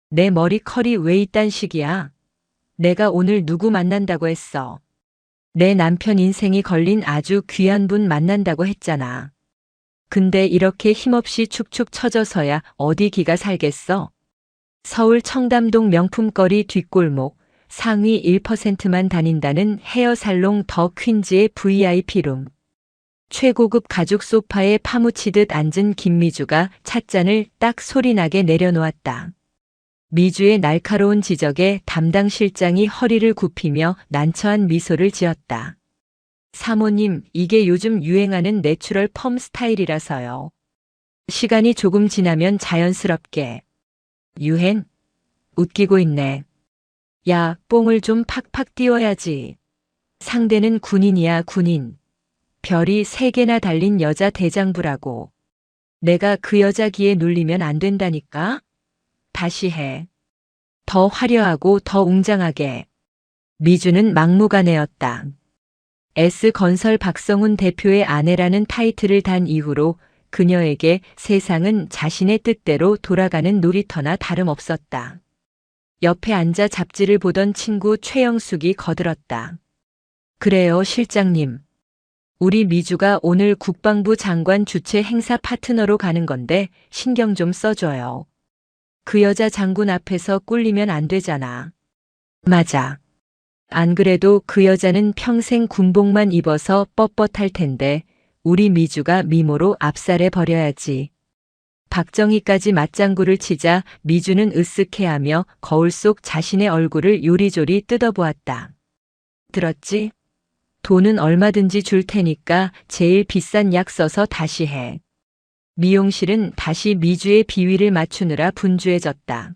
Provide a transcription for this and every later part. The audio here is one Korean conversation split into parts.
내 머리컬이 왜 이딴 식이야? 내가 오늘 누구 만난다고 했어? 내 남편 인생이 걸린 아주 귀한 분 만난다고 했잖아. 근데 이렇게 힘없이 축축 처져서야 어디 기가 살겠어? 서울 청담동 명품거리 뒷골목 상위 1%만 다닌다는 헤어살롱 더 퀸즈의 VIP룸. 최고급 가죽 소파에 파묻히듯 앉은 김미주가 찻잔을 딱 소리나게 내려놓았다. 미주의 날카로운 지적에 담당 실장이 허리를 굽히며 난처한 미소를 지었다. 사모님, 이게 요즘 유행하는 내추럴 펌 스타일이라서요. 시간이 조금 지나면 자연스럽게. 유행? 웃기고 있네. 야, 뽕을 좀 팍팍 띄워야지. 상대는 군인이야, 군인. 별이 3개나 달린 여자 대장부라고. 내가 그 여자 기에 눌리면 안 된다니까? 다시 해. 더 화려하고 더 웅장하게. 미주는 막무가내였다. S건설 박성훈 대표의 아내라는 타이틀을 단 이후로 그녀에게 세상은 자신의 뜻대로 돌아가는 놀이터나 다름없었다. 옆에 앉아 잡지를 보던 친구 최영숙이 거들었다. 그래요, 실장님. 우리 미주가 오늘 국방부 장관 주최 행사 파트너로 가는 건데 신경 좀 써줘요. 그 여자 장군 앞에서 꿀리면 안 되잖아. 맞아. 안 그래도 그 여자는 평생 군복만 입어서 뻣뻣할 텐데 우리 미주가 미모로 압살해 버려야지. 박정희까지 맞장구를 치자 미주는 으쓱해하며 거울 속 자신의 얼굴을 요리조리 뜯어보았다. 들었지? 돈은 얼마든지 줄 테니까 제일 비싼 약 써서 다시 해. 미용실은 다시 미주의 비위를 맞추느라 분주해졌다.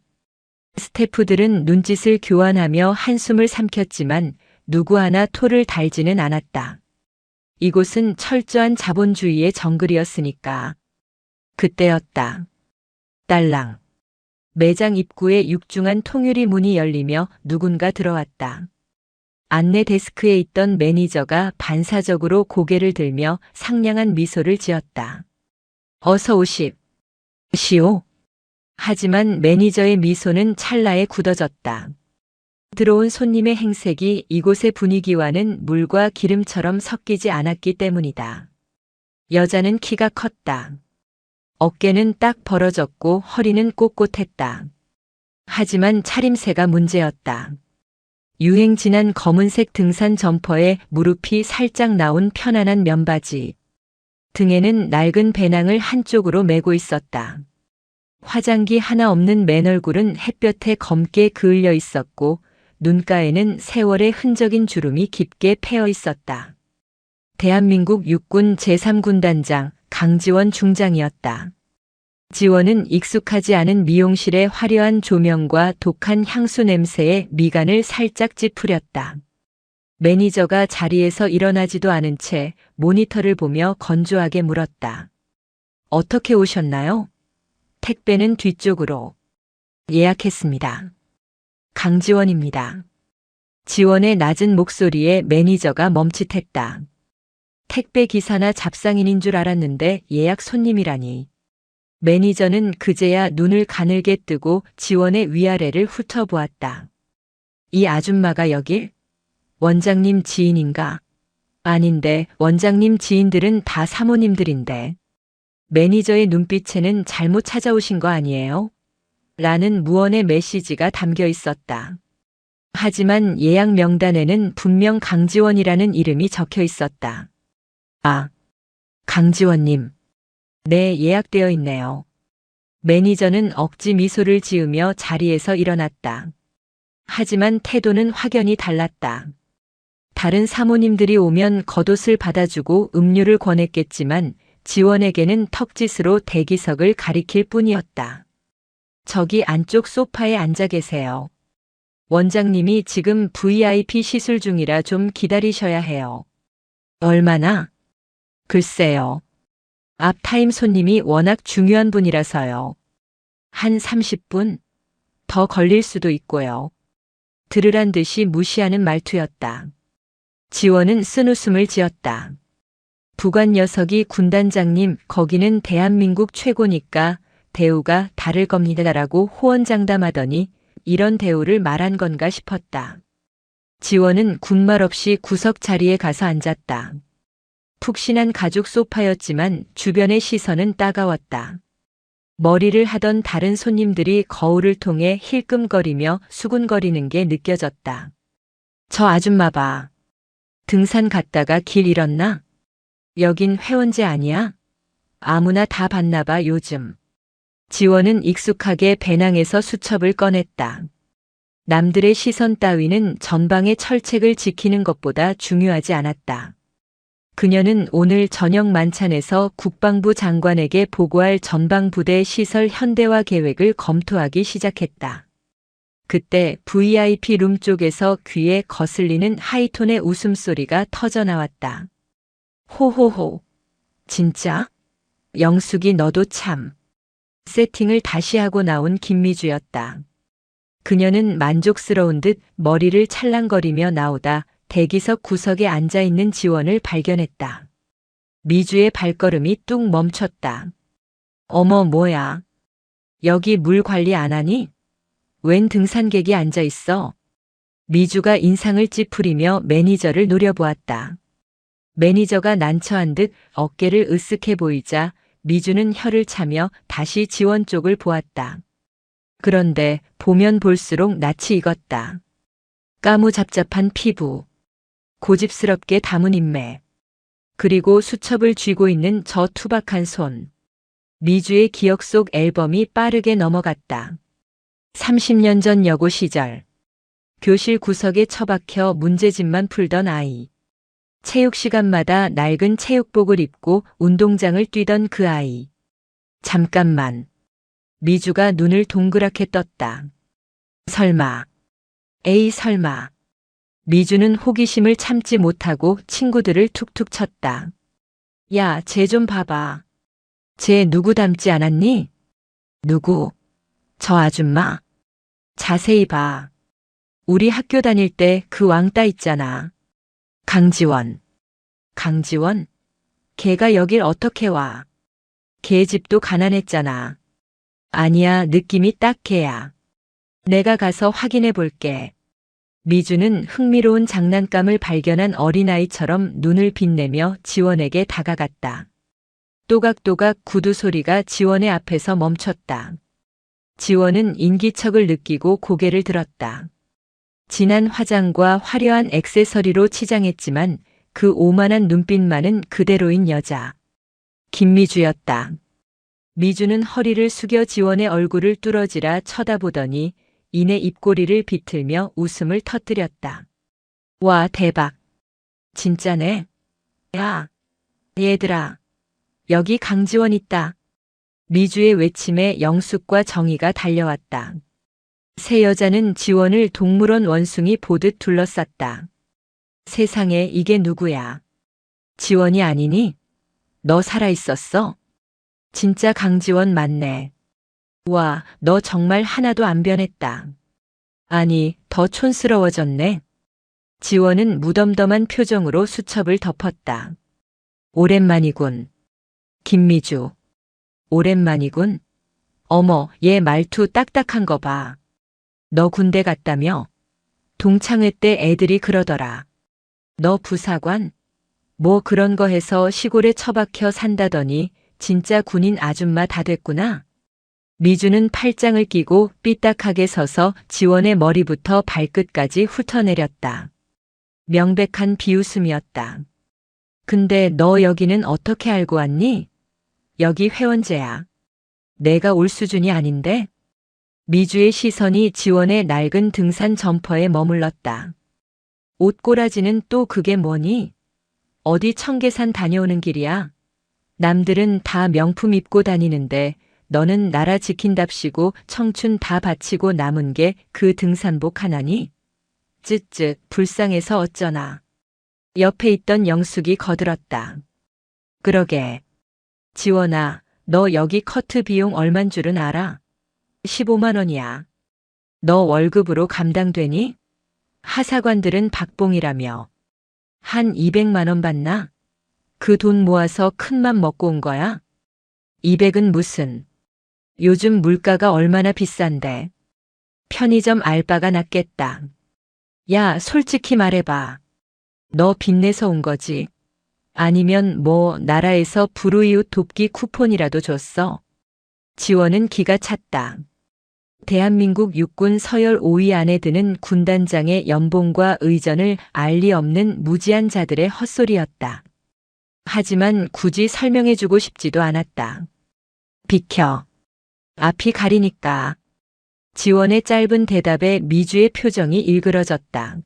스태프들은 눈짓을 교환하며 한숨을 삼켰지만 누구 하나 토를 달지는 않았다. 이곳은 철저한 자본주의의 정글이었으니까. 그때였다. 딸랑. 매장 입구에 육중한 통유리 문이 열리며 누군가 들어왔다. 안내 데스크에 있던 매니저가 반사적으로 고개를 들며 상냥한 미소를 지었다. 어서 오십시오. 하지만 매니저의 미소는 찰나에 굳어졌다. 들어온 손님의 행색이 이곳의 분위기와는 물과 기름처럼 섞이지 않았기 때문이다. 여자는 키가 컸다. 어깨는 딱 벌어졌고 허리는 꼿꼿했다. 하지만 차림새가 문제였다. 유행 지난 검은색 등산 점퍼에 무릎이 살짝 나온 편안한 면바지. 등에는 낡은 배낭을 한쪽으로 메고 있었다. 화장기 하나 없는 맨 얼굴은 햇볕에 검게 그을려 있었고 눈가에는 세월의 흔적인 주름이 깊게 패어 있었다. 대한민국 육군 제3군단장 강지원 중장이었다. 지원은 익숙하지 않은 미용실의 화려한 조명과 독한 향수 냄새에 미간을 살짝 찌푸렸다. 매니저가 자리에서 일어나지도 않은 채 모니터를 보며 건조하게 물었다. 어떻게 오셨나요? 택배는 뒤쪽으로. 예약했습니다. 강지원입니다. 지원의 낮은 목소리에 매니저가 멈칫했다. 택배 기사나 잡상인인 줄 알았는데 예약 손님이라니. 매니저는 그제야 눈을 가늘게 뜨고 지원의 위아래를 훑어보았다. 이 아줌마가 여길? 원장님 지인인가? 아닌데 원장님 지인들은 다 사모님들인데. 매니저의 눈빛에는 잘못 찾아오신 거 아니에요? 라는 무언의 메시지가 담겨 있었다. 하지만 예약 명단에는 분명 강지원이라는 이름이 적혀 있었다. 아, 강지원님. 네, 예약되어 있네요. 매니저는 억지 미소를 지으며 자리에서 일어났다. 하지만 태도는 확연히 달랐다. 다른 사모님들이 오면 겉옷을 받아주고 음료를 권했겠지만 지원에게는 턱짓으로 대기석을 가리킬 뿐이었다. 저기 안쪽 소파에 앉아 계세요. 원장님이 지금 VIP 시술 중이라 좀 기다리셔야 해요. 얼마나? 글쎄요. 앞 타임 손님이 워낙 중요한 분이라서요. 한 30분? 더 걸릴 수도 있고요. 들으란 듯이 무시하는 말투였다. 지원은 쓴웃음을 지었다. 부관 녀석이 군단장님, 거기는 대한민국 최고니까 대우가 다를 겁니다라고 호언장담하더니 이런 대우를 말한 건가 싶었다. 지원은 군말 없이 구석 자리에 가서 앉았다. 푹신한 가죽 소파였지만 주변의 시선은 따가웠다. 머리를 하던 다른 손님들이 거울을 통해 힐끔거리며 수군거리는 게 느껴졌다. 저 아줌마 봐. 등산 갔다가 길 잃었나? 여긴 회원제 아니야? 아무나 다 봤나 봐 요즘. 지원은 익숙하게 배낭에서 수첩을 꺼냈다. 남들의 시선 따위는 전방의 철책을 지키는 것보다 중요하지 않았다. 그녀는 오늘 저녁 만찬에서 국방부 장관에게 보고할 전방부대 시설 현대화 계획을 검토하기 시작했다. 그때 VIP 룸 쪽에서 귀에 거슬리는 하이톤의 웃음소리가 터져나왔다. 호호호. 진짜? 영숙이 너도 참. 세팅을 다시 하고 나온 김미주였다. 그녀는 만족스러운 듯 머리를 찰랑거리며 나오다 대기석 구석에 앉아있는 지원을 발견했다. 미주의 발걸음이 뚝 멈췄다. 어머 뭐야. 여기 물 관리 안 하니? 웬 등산객이 앉아있어? 미주가 인상을 찌푸리며 매니저를 노려보았다. 매니저가 난처한 듯 어깨를 으쓱해 보이자 미주는 혀를 차며 다시 지원 쪽을 보았다. 그런데 보면 볼수록 낯이 익었다. 까무잡잡한 피부, 고집스럽게 담은 인매, 그리고 수첩을 쥐고 있는 저 투박한 손. 미주의 기억 속 앨범이 빠르게 넘어갔다. 30년 전 여고 시절. 교실 구석에 처박혀 문제집만 풀던 아이. 체육 시간마다 낡은 체육복을 입고 운동장을 뛰던 그 아이. 잠깐만. 미주가 눈을 동그랗게 떴다. 설마. 에이 설마. 미주는 호기심을 참지 못하고 친구들을 툭툭 쳤다. 야, 쟤 좀 봐봐. 쟤 누구 닮지 않았니? 누구? 저 아줌마. 자세히 봐. 우리 학교 다닐 때 그 왕따 있잖아. 강지원. 강지원? 걔가 여길 어떻게 와? 걔 집도 가난했잖아. 아니야, 느낌이 딱 걔야. 내가 가서 확인해 볼게. 미주는 흥미로운 장난감을 발견한 어린아이처럼 눈을 빛내며 지원에게 다가갔다. 또각또각 구두 소리가 지원의 앞에서 멈췄다. 지원은 인기척을 느끼고 고개를 들었다. 진한 화장과 화려한 액세서리로 치장했지만 그 오만한 눈빛만은 그대로인 여자. 김미주였다. 미주는 허리를 숙여 지원의 얼굴을 뚫어지라 쳐다보더니 이내 입꼬리를 비틀며 웃음을 터뜨렸다. 와, 대박. 진짜네. 야, 얘들아. 여기 강지원 있다. 미주의 외침에 영숙과 정희가 달려왔다. 세 여자는 지원을 동물원 원숭이 보듯 둘러쌌다. 세상에 이게 누구야? 지원이 아니니? 너 살아있었어? 진짜 강지원 맞네. 와, 너 정말 하나도 안 변했다. 아니, 더 촌스러워졌네. 지원은 무덤덤한 표정으로 수첩을 덮었다. 오랜만이군. 김미주. 오랜만이군. 어머, 얘 말투 딱딱한 거 봐. 너 군대 갔다며? 동창회 때 애들이 그러더라. 너 부사관? 뭐 그런 거 해서 시골에 처박혀 산다더니 진짜 군인 아줌마 다 됐구나. 미주는 팔짱을 끼고 삐딱하게 서서 지원의 머리부터 발끝까지 훑어내렸다. 명백한 비웃음이었다. 근데 너 여기는 어떻게 알고 왔니? 여기 회원제야. 내가 올 수준이 아닌데? 미주의 시선이 지원의 낡은 등산 점퍼에 머물렀다. 옷꼬라지는 또 그게 뭐니? 어디 청계산 다녀오는 길이야? 남들은 다 명품 입고 다니는데 너는 나라 지킨답시고 청춘 다 바치고 남은 게 그 등산복 하나니? 쯧쯧 불쌍해서 어쩌나. 옆에 있던 영숙이 거들었다. 그러게. 지원아, 너 여기 커트 비용 얼만 줄은 알아? 15만 원이야. 너 월급으로 감당되니? 하사관들은 박봉이라며. 한 200만 원 받나? 그 돈 모아서 큰맘 먹고 온 거야? 200은 무슨. 요즘 물가가 얼마나 비싼데. 편의점 알바가 낫겠다. 야, 솔직히 말해봐. 너 빚내서 온 거지? 아니면 뭐 나라에서 불우이웃 돕기 쿠폰이라도 줬어? 지원은 기가 찼다. 대한민국 육군 서열 5위 안에 드는 군단장의 연봉과 의전을 알 리 없는 무지한 자들의 헛소리였다. 하지만 굳이 설명해주고 싶지도 않았다. 비켜. 앞이 가리니까. 지원의 짧은 대답에 미주의 표정이 일그러졌다.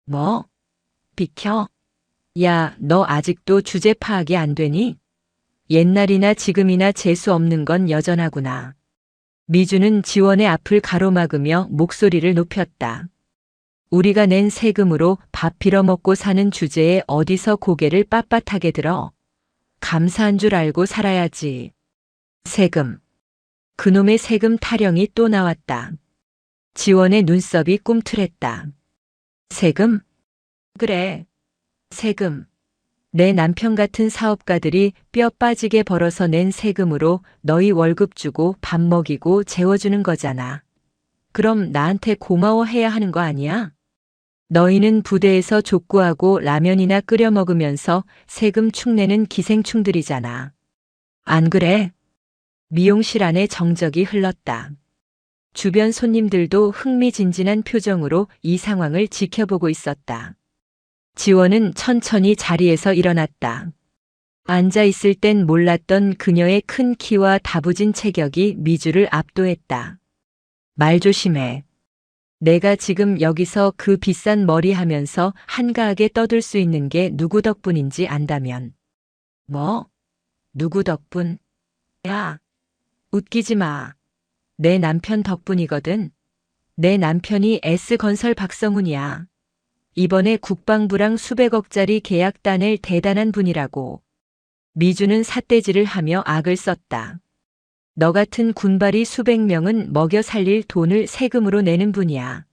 뭐? 비켜? 야, 너 아직도 주제 파악이 안 되니? 옛날이나 지금이나 재수 없는 건 여전하구나. 미주는 지원의 앞을 가로막으며 목소리를 높였다. 우리가 낸 세금으로 밥 빌어먹고 사는 주제에 어디서 고개를 빳빳하게 들어? 감사한 줄 알고 살아야지. 세금. 그놈의 세금 타령이 또 나왔다. 지원의 눈썹이 꿈틀했다. 세금? 그래. 세금. 내 남편 같은 사업가들이 뼈 빠지게 벌어서 낸 세금으로 너희 월급 주고 밥 먹이고 재워주는 거잖아. 그럼 나한테 고마워해야 하는 거 아니야? 너희는 부대에서 족구하고 라면이나 끓여 먹으면서 세금 축내는 기생충들이잖아. 안 그래? 미용실 안에 정적이 흘렀다. 주변 손님들도 흥미진진한 표정으로 이 상황을 지켜보고 있었다. 지원은 천천히 자리에서 일어났다. 앉아 있을 땐 몰랐던 그녀의 큰 키와 다부진 체격이 미주를 압도했다. 말 조심해. 내가 지금 여기서 그 비싼 머리 하면서 한가하게 떠들 수 있는 게 누구 덕분인지 안다면. 뭐? 누구 덕분? 야, 웃기지 마. 내 남편 덕분이거든. 내 남편이 S건설 박성훈이야. 이번에 국방부랑 수백억짜리 계약 따낼 대단한 분이라고. 미주는 삿대질을 하며 악을 썼다. 너 같은 군발이 수백 명은 먹여 살릴 돈을 세금으로 내는 분이야.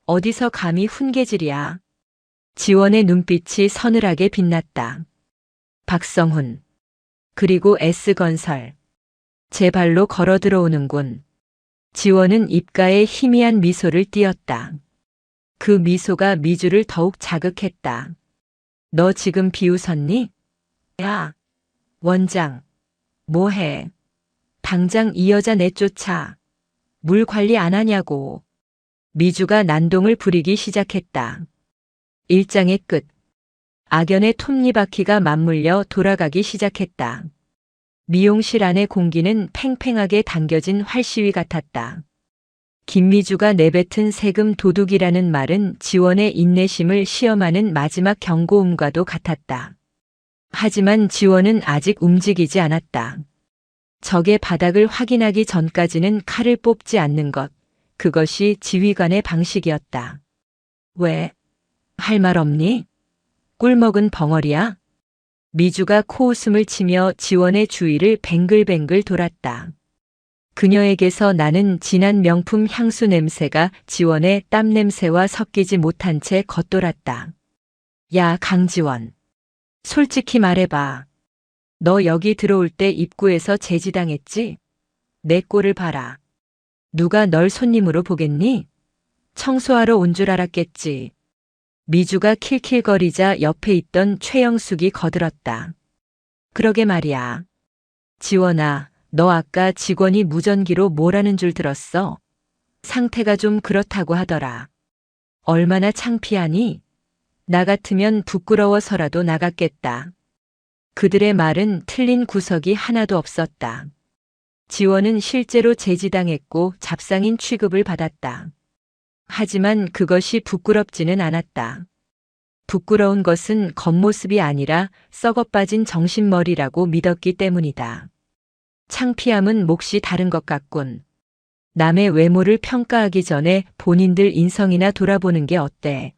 어디서 감히 훈계질이야. 지원의 눈빛이 서늘하게 빛났다. 박성훈. 그리고 S건설. 제 발로 걸어 들어오는군. 지원은 입가에 희미한 미소를 띄었다. 그 미소가 미주를 더욱 자극했다. 너 지금 비웃었니? 야, 원장. 뭐해? 당장 이 여자 내쫓아. 물 관리 안 하냐고. 미주가 난동을 부리기 시작했다. 일장의 끝. 악연의 톱니바퀴가 맞물려 돌아가기 시작했다. 미용실 안의 공기는 팽팽하게 당겨진 활시위 같았다. 김미주가 내뱉은 세금 도둑이라는 말은 지원의 인내심을 시험하는 마지막 경고음과도 같았다. 하지만 지원은 아직 움직이지 않았다. 적의 바닥을 확인하기 전까지는 칼을 뽑지 않는 것, 그것이 지휘관의 방식이었다. 왜? 할 말 없니? 꿀먹은 벙어리야? 미주가 코웃음을 치며 지원의 주위를 뱅글뱅글 돌았다. 그녀에게서 나는 진한 명품 향수 냄새가 지원의 땀 냄새와 섞이지 못한 채 겉돌았다. 야, 강지원. 솔직히 말해봐. 너 여기 들어올 때 입구에서 제지당했지? 내 꼴을 봐라. 누가 널 손님으로 보겠니? 청소하러 온 줄 알았겠지. 미주가 킬킬거리자 옆에 있던 최영숙이 거들었다. 그러게 말이야. 지원아, 너 아까 직원이 무전기로 뭐라는 줄 들었어? 상태가 좀 그렇다고 하더라. 얼마나 창피하니? 나 같으면 부끄러워서라도 나갔겠다. 그들의 말은 틀린 구석이 하나도 없었다. 지원은 실제로 제지당했고 잡상인 취급을 받았다. 하지만 그것이 부끄럽지는 않았다. 부끄러운 것은 겉모습이 아니라 썩어빠진 정신머리라고 믿었기 때문이다. 창피함은 몫이 다른 것 같군. 남의 외모를 평가하기 전에 본인들 인성이나 돌아보는 게 어때?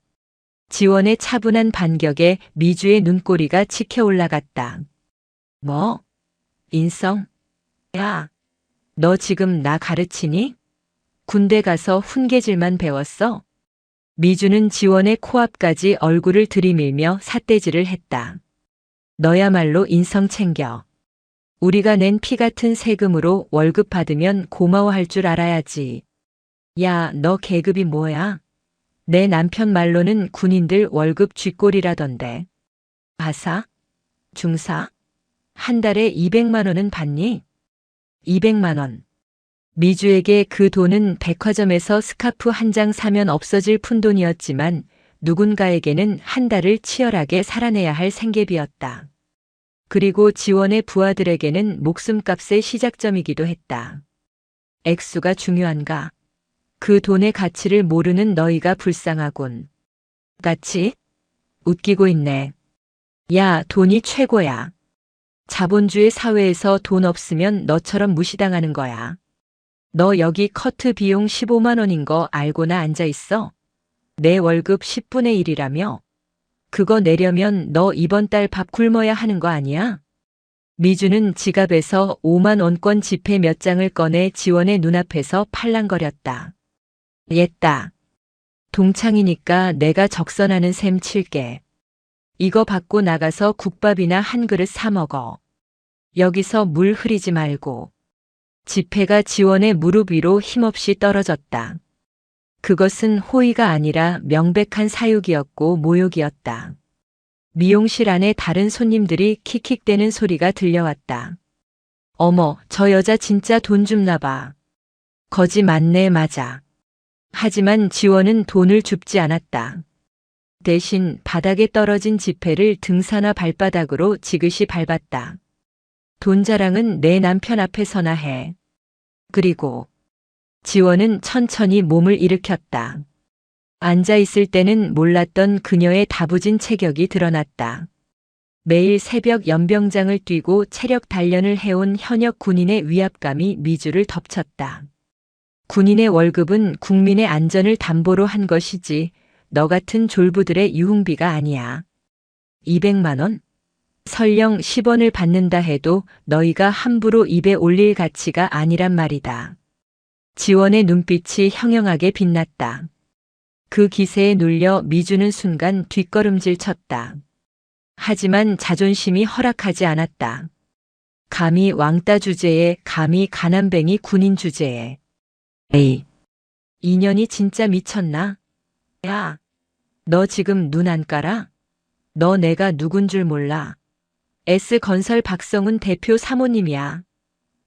지원의 차분한 반격에 미주의 눈꼬리가 치켜 올라갔다. 뭐? 인성? 야, 너 지금 나 가르치니? 군대 가서 훈계질만 배웠어? 미주는 지원의 코앞까지 얼굴을 들이밀며 삿대질을 했다. 너야말로 인성 챙겨. 우리가 낸 피 같은 세금으로 월급 받으면 고마워할 줄 알아야지. 야, 너 계급이 뭐야? 내 남편 말로는 군인들 월급 쥐꼬리라던데. 바사? 중사? 한 달에 200만 원은 받니? 200만 원. 미주에게 그 돈은 백화점에서 스카프 한 장 사면 없어질 푼돈이었지만 누군가에게는 한 달을 치열하게 살아내야 할 생계비였다. 그리고 지원의 부하들에게는 목숨값의 시작점이기도 했다. 액수가 중요한가? 그 돈의 가치를 모르는 너희가 불쌍하군. 가치? 웃기고 있네. 야, 돈이 최고야. 자본주의 사회에서 돈 없으면 너처럼 무시당하는 거야. 너 여기 커트 비용 15만 원인 거 알고나 앉아 있어? 내 월급 10분의 1이라며? 그거 내려면 너 이번 달 밥 굶어야 하는 거 아니야? 미주는 지갑에서 5만 원권 지폐 몇 장을 꺼내 지원의 눈앞에서 팔랑거렸다. 옛다. 동창이니까 내가 적선하는 셈 칠게. 이거 받고 나가서 국밥이나 한 그릇 사 먹어. 여기서 물 흐리지 말고. 지폐가 지원의 무릎 위로 힘없이 떨어졌다. 그것은 호의가 아니라 명백한 사육이었고 모욕이었다. 미용실 안에 다른 손님들이 킥킥대는 소리가 들려왔다. 어머, 저 여자 진짜 돈 줍나 봐. 거지 맞네 맞아. 하지만 지원은 돈을 줍지 않았다. 대신 바닥에 떨어진 지폐를 등사나 발바닥으로 지그시 밟았다. 돈 자랑은 내 남편 앞에서나 해. 그리고 지원은 천천히 몸을 일으켰다. 앉아있을 때는 몰랐던 그녀의 다부진 체격이 드러났다. 매일 새벽 연병장을 뛰고 체력 단련을 해온 현역 군인의 위압감이 미주를 덮쳤다. 군인의 월급은 국민의 안전을 담보로 한 것이지 너 같은 졸부들의 유흥비가 아니야. 200만 원? 설령 10원을 받는다 해도 너희가 함부로 입에 올릴 가치가 아니란 말이다. 지원의 눈빛이 형형하게 빛났다. 그 기세에 눌려 미주는 순간 뒷걸음질 쳤다. 하지만 자존심이 허락하지 않았다. 감히 왕따 주제에, 감히 가난뱅이 군인 주제에. 에이, 인연이 진짜 미쳤나? 야, 너 지금 눈 안 깔아? 너 내가 누군 줄 몰라. S건설 박성훈 대표 사모님이야.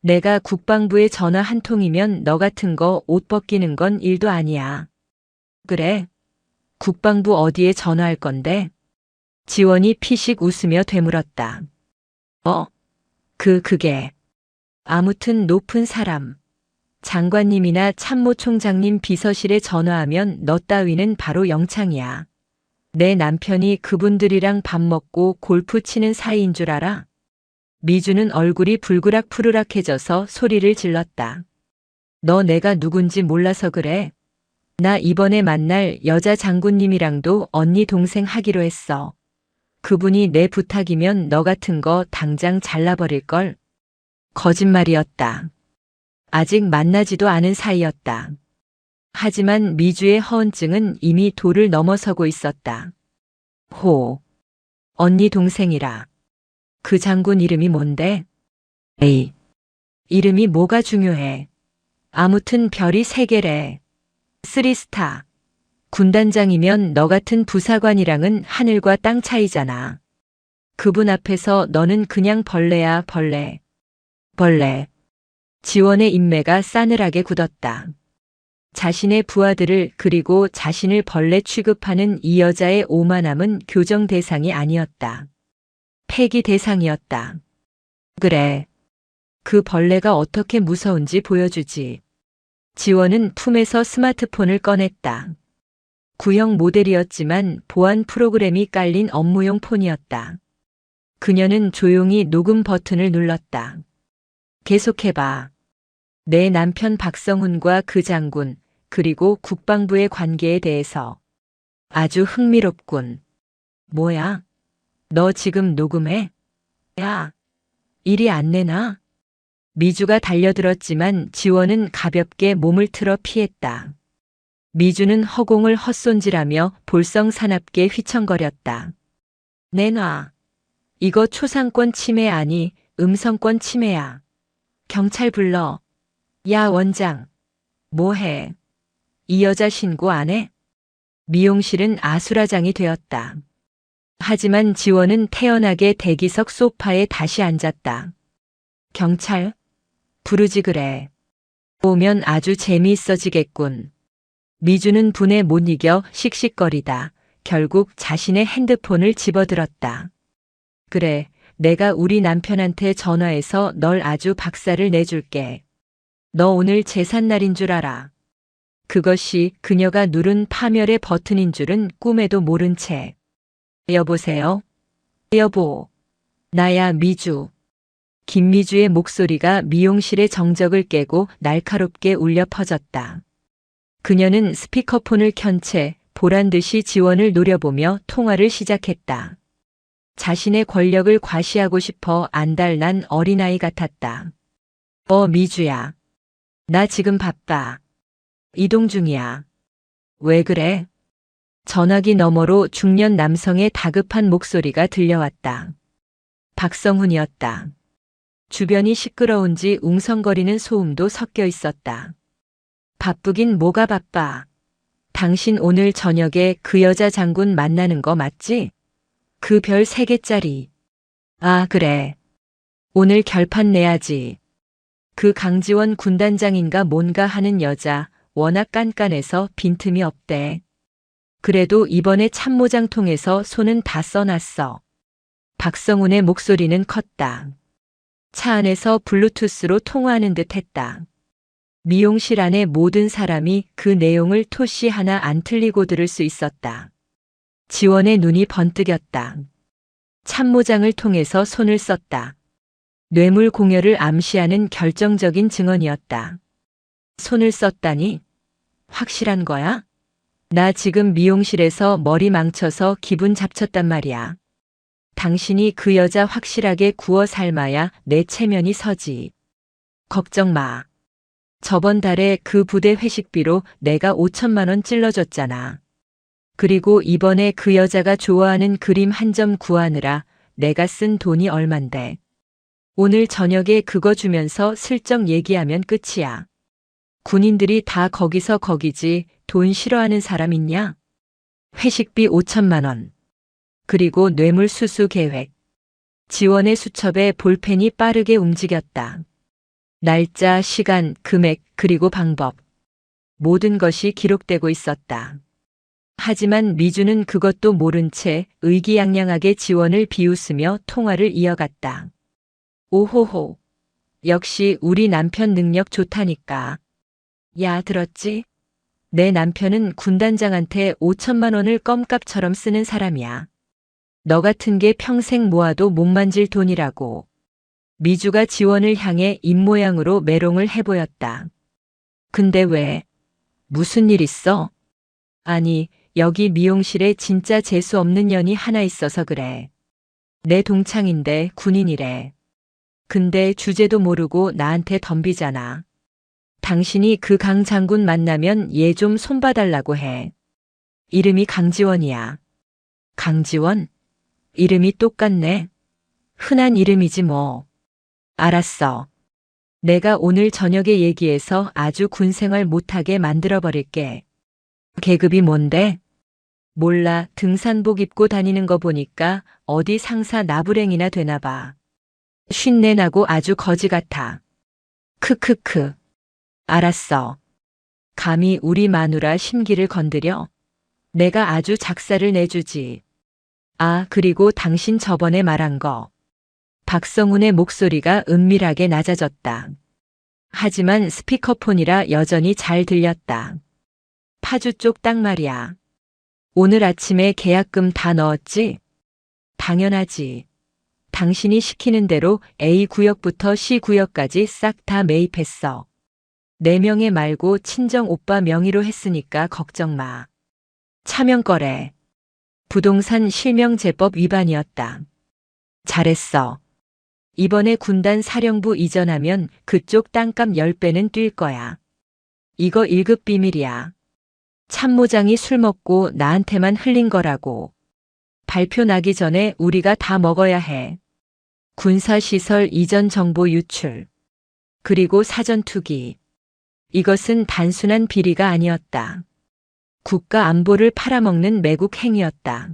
내가 국방부에 전화 한 통이면 너 같은 거 옷 벗기는 건 일도 아니야. 그래? 국방부 어디에 전화할 건데? 지원이 피식 웃으며 되물었다. 그게. 아무튼 높은 사람. 장관님이나 참모총장님 비서실에 전화하면 너 따위는 바로 영창이야. 내 남편이 그분들이랑 밥 먹고 골프 치는 사이인 줄 알아? 미주는 얼굴이 불그락 푸르락해져서 소리를 질렀다. 너 내가 누군지 몰라서 그래. 나 이번에 만날 여자 장군님이랑도 언니 동생 하기로 했어. 그분이 내 부탁이면 너 같은 거 당장 잘라버릴걸. 거짓말이었다. 아직 만나지도 않은 사이였다. 하지만 미주의 허언증은 이미 도를 넘어서고 있었다. 호. 언니 동생이라. 그 장군 이름이 뭔데? 에이. 이름이 뭐가 중요해. 아무튼 별이 3개래. 3스타. 군단장이면 너 같은 부사관이랑은 하늘과 땅 차이잖아. 그분 앞에서 너는 그냥 벌레야 벌레. 벌레. 지원의 인매가 싸늘하게 굳었다. 자신의 부하들을 그리고 자신을 벌레 취급하는 이 여자의 오만함은 교정 대상이 아니었다. 폐기 대상이었다. 그래. 그 벌레가 어떻게 무서운지 보여주지. 지원은 품에서 스마트폰을 꺼냈다. 구형 모델이었지만 보안 프로그램이 깔린 업무용 폰이었다. 그녀는 조용히 녹음 버튼을 눌렀다. 계속해봐. 내 남편 박성훈과 그 장군, 그리고 국방부의 관계에 대해서. 아주 흥미롭군. 뭐야? 너 지금 녹음해? 야, 일이 안 내나? 미주가 달려들었지만 지원은 가볍게 몸을 틀어 피했다. 미주는 허공을 헛손질하며 볼썽사납게 휘청거렸다. 내놔. 이거 초상권 침해 아니, 음성권 침해야. 경찰 불러. 야, 원장. 뭐해? 이 여자 신고 안 해? 미용실은 아수라장이 되었다. 하지만 지원은 태연하게 대기석 소파에 다시 앉았다. 경찰? 부르지 그래. 오면 아주 재미있어지겠군. 미주는 분에 못 이겨 씩씩거리다 결국 자신의 핸드폰을 집어들었다. 그래, 내가 우리 남편한테 전화해서 널 아주 박살을 내줄게. 너 오늘 제삿날인 줄 알아. 그것이 그녀가 누른 파멸의 버튼인 줄은 꿈에도 모른 채. 여보세요? 여보. 나야, 미주. 김미주의 목소리가 미용실의 정적을 깨고 날카롭게 울려 퍼졌다. 그녀는 스피커폰을 켠 채 보란듯이 지원을 노려보며 통화를 시작했다. 자신의 권력을 과시하고 싶어 안달난 어린아이 같았다. 미주야. 나 지금 바빠. 이동 중이야. 왜 그래? 전화기 너머로 중년 남성의 다급한 목소리가 들려왔다. 박성훈이었다. 주변이 시끄러운지 웅성거리는 소음도 섞여 있었다. 바쁘긴 뭐가 바빠. 당신 오늘 저녁에 그 여자 장군 만나는 거 맞지? 그 별 3개짜리. 아, 그래. 오늘 결판 내야지. 그 강지원 군단장인가 뭔가 하는 여자 워낙 깐깐해서 빈틈이 없대. 그래도 이번에 참모장 통해서 손은 다 써놨어. 박성훈의 목소리는 컸다. 차 안에서 블루투스로 통화하는 듯 했다. 미용실 안의 모든 사람이 그 내용을 토시 하나 안 틀리고 들을 수 있었다. 지원의 눈이 번뜩였다. 참모장을 통해서 손을 썼다. 뇌물 공여를 암시하는 결정적인 증언이었다. 손을 썼다니? 확실한 거야? 나 지금 미용실에서 머리 망쳐서 기분 잡쳤단 말이야. 당신이 그 여자 확실하게 구워 삶아야 내 체면이 서지. 걱정 마. 저번 달에 그 부대 회식비로 내가 5천만 원 찔러줬잖아. 그리고 이번에 그 여자가 좋아하는 그림 한 점 구하느라 내가 쓴 돈이 얼만데. 오늘 저녁에 그거 주면서 슬쩍 얘기하면 끝이야. 군인들이 다 거기서 거기지 돈 싫어하는 사람 있냐? 회식비 5천만 원. 그리고 뇌물 수수 계획. 지원의 수첩에 볼펜이 빠르게 움직였다. 날짜, 시간, 금액, 그리고 방법. 모든 것이 기록되고 있었다. 하지만 미주는 그것도 모른 채 의기양양하게 지원을 비웃으며 통화를 이어갔다. 오호호. 역시 우리 남편 능력 좋다니까. 야, 들었지? 내 남편은 군단장한테 5천만 원을 껌값처럼 쓰는 사람이야. 너 같은 게 평생 모아도 못 만질 돈이라고. 미주가 지원을 향해 입모양으로 메롱을 해보였다. 근데 왜? 무슨 일 있어? 아니, 여기 미용실에 진짜 재수 없는 년이 하나 있어서 그래. 내 동창인데 군인이래. 근데 주제도 모르고 나한테 덤비잖아. 당신이 그 강 장군 만나면 얘 좀 손봐달라고 해. 이름이 강지원이야. 강지원? 이름이 똑같네. 흔한 이름이지 뭐. 알았어. 내가 오늘 저녁에 얘기해서 아주 군생활 못하게 만들어버릴게. 계급이 뭔데? 몰라, 등산복 입고 다니는 거 보니까 어디 상사 나부랭이나 되나 봐. 쉰내 나고 아주 거지 같아. 크크크. 알았어. 감히 우리 마누라 심기를 건드려? 내가 아주 작사를 내주지. 아, 그리고 당신 저번에 말한 거. 박성훈의 목소리가 은밀하게 낮아졌다. 하지만 스피커폰이라 여전히 잘 들렸다. 파주 쪽 딱 말이야. 오늘 아침에 계약금 다 넣었지? 당연하지. 당신이 시키는 대로 A구역부터 C구역까지 싹 다 매입했어. 내 명예 말고 친정 오빠 명의로 했으니까 걱정 마. 차명거래. 부동산 실명제법 위반이었다. 잘했어. 이번에 군단 사령부 이전하면 그쪽 땅값 10배는 뛸 거야. 이거 1급 비밀이야. 참모장이 술 먹고 나한테만 흘린 거라고. 발표 나기 전에 우리가 다 먹어야 해. 군사시설 이전 정보 유출, 그리고 사전 투기. 이것은 단순한 비리가 아니었다. 국가 안보를 팔아먹는 매국 행위였다.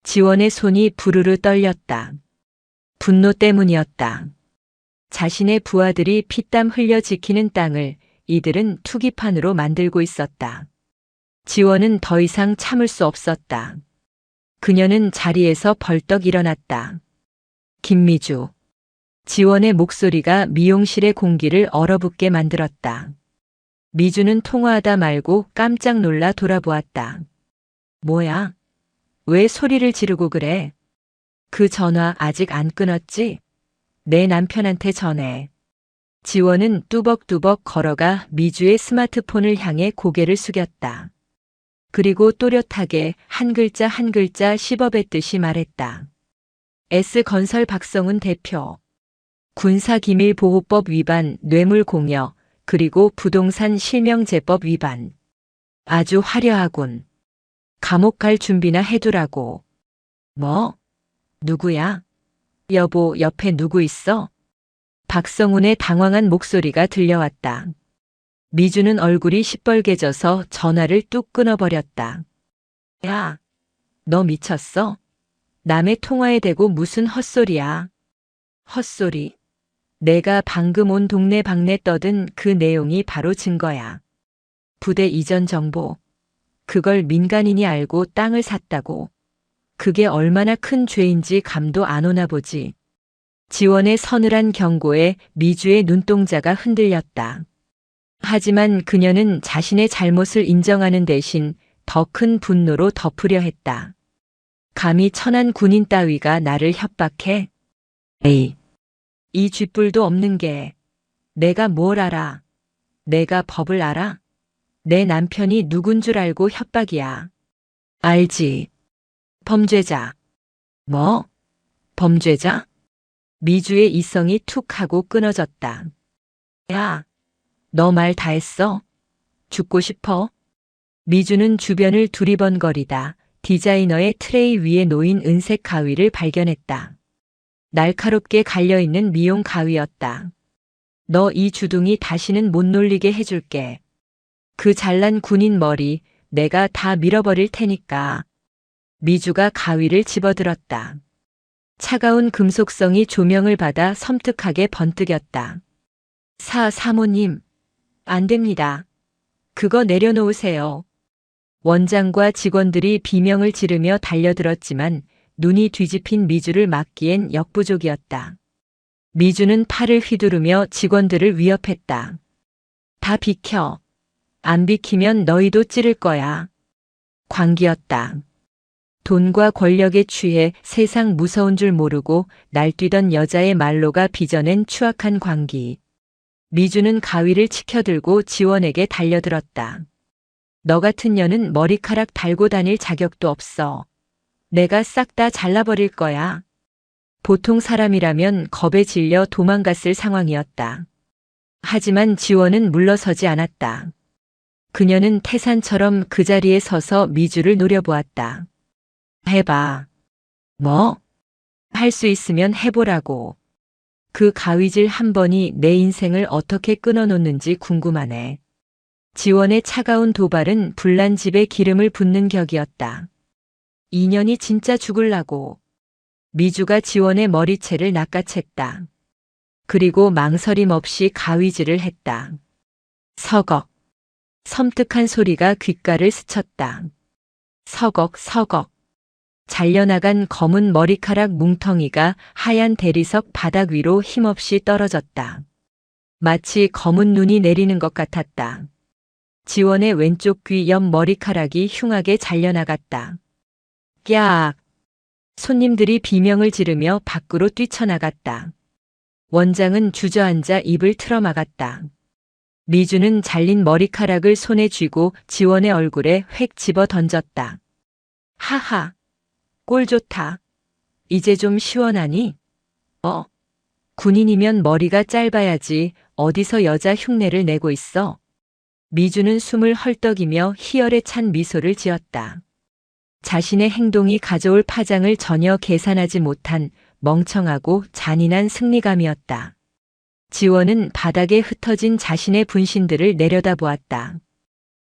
지원의 손이 부르르 떨렸다. 분노 때문이었다. 자신의 부하들이 피땀 흘려 지키는 땅을 이들은 투기판으로 만들고 있었다. 지원은 더 이상 참을 수 없었다. 그녀는 자리에서 벌떡 일어났다. 김미주. 지원의 목소리가 미용실의 공기를 얼어붙게 만들었다. 미주는 통화하다 말고 깜짝 놀라 돌아보았다. 뭐야? 왜 소리를 지르고 그래? 그 전화 아직 안 끊었지? 내 남편한테 전해. 지원은 뚜벅뚜벅 걸어가 미주의 스마트폰을 향해 고개를 숙였다. 그리고 또렷하게 한 글자 한 글자 씹어뱉듯이 말했다. S건설 박성훈 대표. 군사기밀보호법 위반, 뇌물공여, 그리고 부동산 실명제법 위반. 아주 화려하군. 감옥 갈 준비나 해두라고. 뭐? 누구야? 여보, 옆에 누구 있어? 박성훈의 당황한 목소리가 들려왔다. 미주는 얼굴이 시뻘개져서 전화를 뚝 끊어버렸다. 야, 너 미쳤어? 남의 통화에 대고 무슨 헛소리야? 헛소리. 내가 방금 온 동네 방네 떠든 그 내용이 바로 증거야. 부대 이전 정보. 그걸 민간인이 알고 땅을 샀다고. 그게 얼마나 큰 죄인지 감도 안 오나 보지. 지원의 서늘한 경고에 미주의 눈동자가 흔들렸다. 하지만 그녀는 자신의 잘못을 인정하는 대신 더 큰 분노로 덮으려 했다. 감히 천한 군인 따위가 나를 협박해? 에이, 이 쥐뿔도 없는 게 내가 뭘 알아? 내가 법을 알아? 내 남편이 누군 줄 알고 협박이야. 알지. 범죄자. 뭐? 범죄자? 미주의 이성이 툭 하고 끊어졌다. 야, 너 말 다 했어? 죽고 싶어? 미주는 주변을 두리번거리다 디자이너의 트레이 위에 놓인 은색 가위를 발견했다. 날카롭게 갈려있는 미용 가위였다. 너 이 주둥이 다시는 못 놀리게 해줄게. 그 잘난 군인 머리 내가 다 밀어버릴 테니까. 미주가 가위를 집어들었다. 차가운 금속성이 조명을 받아 섬뜩하게 번뜩였다. 사모님, 안 됩니다. 그거 내려놓으세요. 원장과 직원들이 비명을 지르며 달려들었지만 눈이 뒤집힌 미주를 막기엔 역부족이었다. 미주는 팔을 휘두르며 직원들을 위협했다. 다 비켜. 안 비키면 너희도 찌를 거야. 광기였다. 돈과 권력에 취해 세상 무서운 줄 모르고 날뛰던 여자의 말로가 빚어낸 추악한 광기. 미주는 가위를 치켜들고 지원에게 달려들었다. 너 같은 년은 머리카락 달고 다닐 자격도 없어. 내가 싹 다 잘라버릴 거야. 보통 사람이라면 겁에 질려 도망갔을 상황이었다. 하지만 지원은 물러서지 않았다. 그녀는 태산처럼 그 자리에 서서 미주를 노려보았다. 해봐. 뭐? 할 수 있으면 해보라고. 그 가위질 한 번이 내 인생을 어떻게 끊어놓는지 궁금하네. 지원의 차가운 도발은 불난 집에 기름을 붓는 격이었다. 인연이 진짜 죽을라고. 미주가 지원의 머리채를 낚아챘다. 그리고 망설임 없이 가위질을 했다. 서걱. 섬뜩한 소리가 귓가를 스쳤다. 서걱. 잘려나간 검은 머리카락 뭉텅이가 하얀 대리석 바닥 위로 힘없이 떨어졌다. 마치 검은 눈이 내리는 것 같았다. 지원의 왼쪽 귀 옆 머리카락이 흉하게 잘려나갔다. 꺄악. 손님들이 비명을 지르며 밖으로 뛰쳐나갔다. 원장은 주저앉아 입을 틀어막았다. 미주는 잘린 머리카락을 손에 쥐고 지원의 얼굴에 획 집어 던졌다. 하하. 꼴 좋다. 이제 좀 시원하니? 군인이면 머리가 짧아야지 어디서 여자 흉내를 내고 있어. 미주는 숨을 헐떡이며 희열에 찬 미소를 지었다. 자신의 행동이 가져올 파장을 전혀 계산하지 못한 멍청하고 잔인한 승리감이었다. 지원은 바닥에 흩어진 자신의 분신들을 내려다보았다.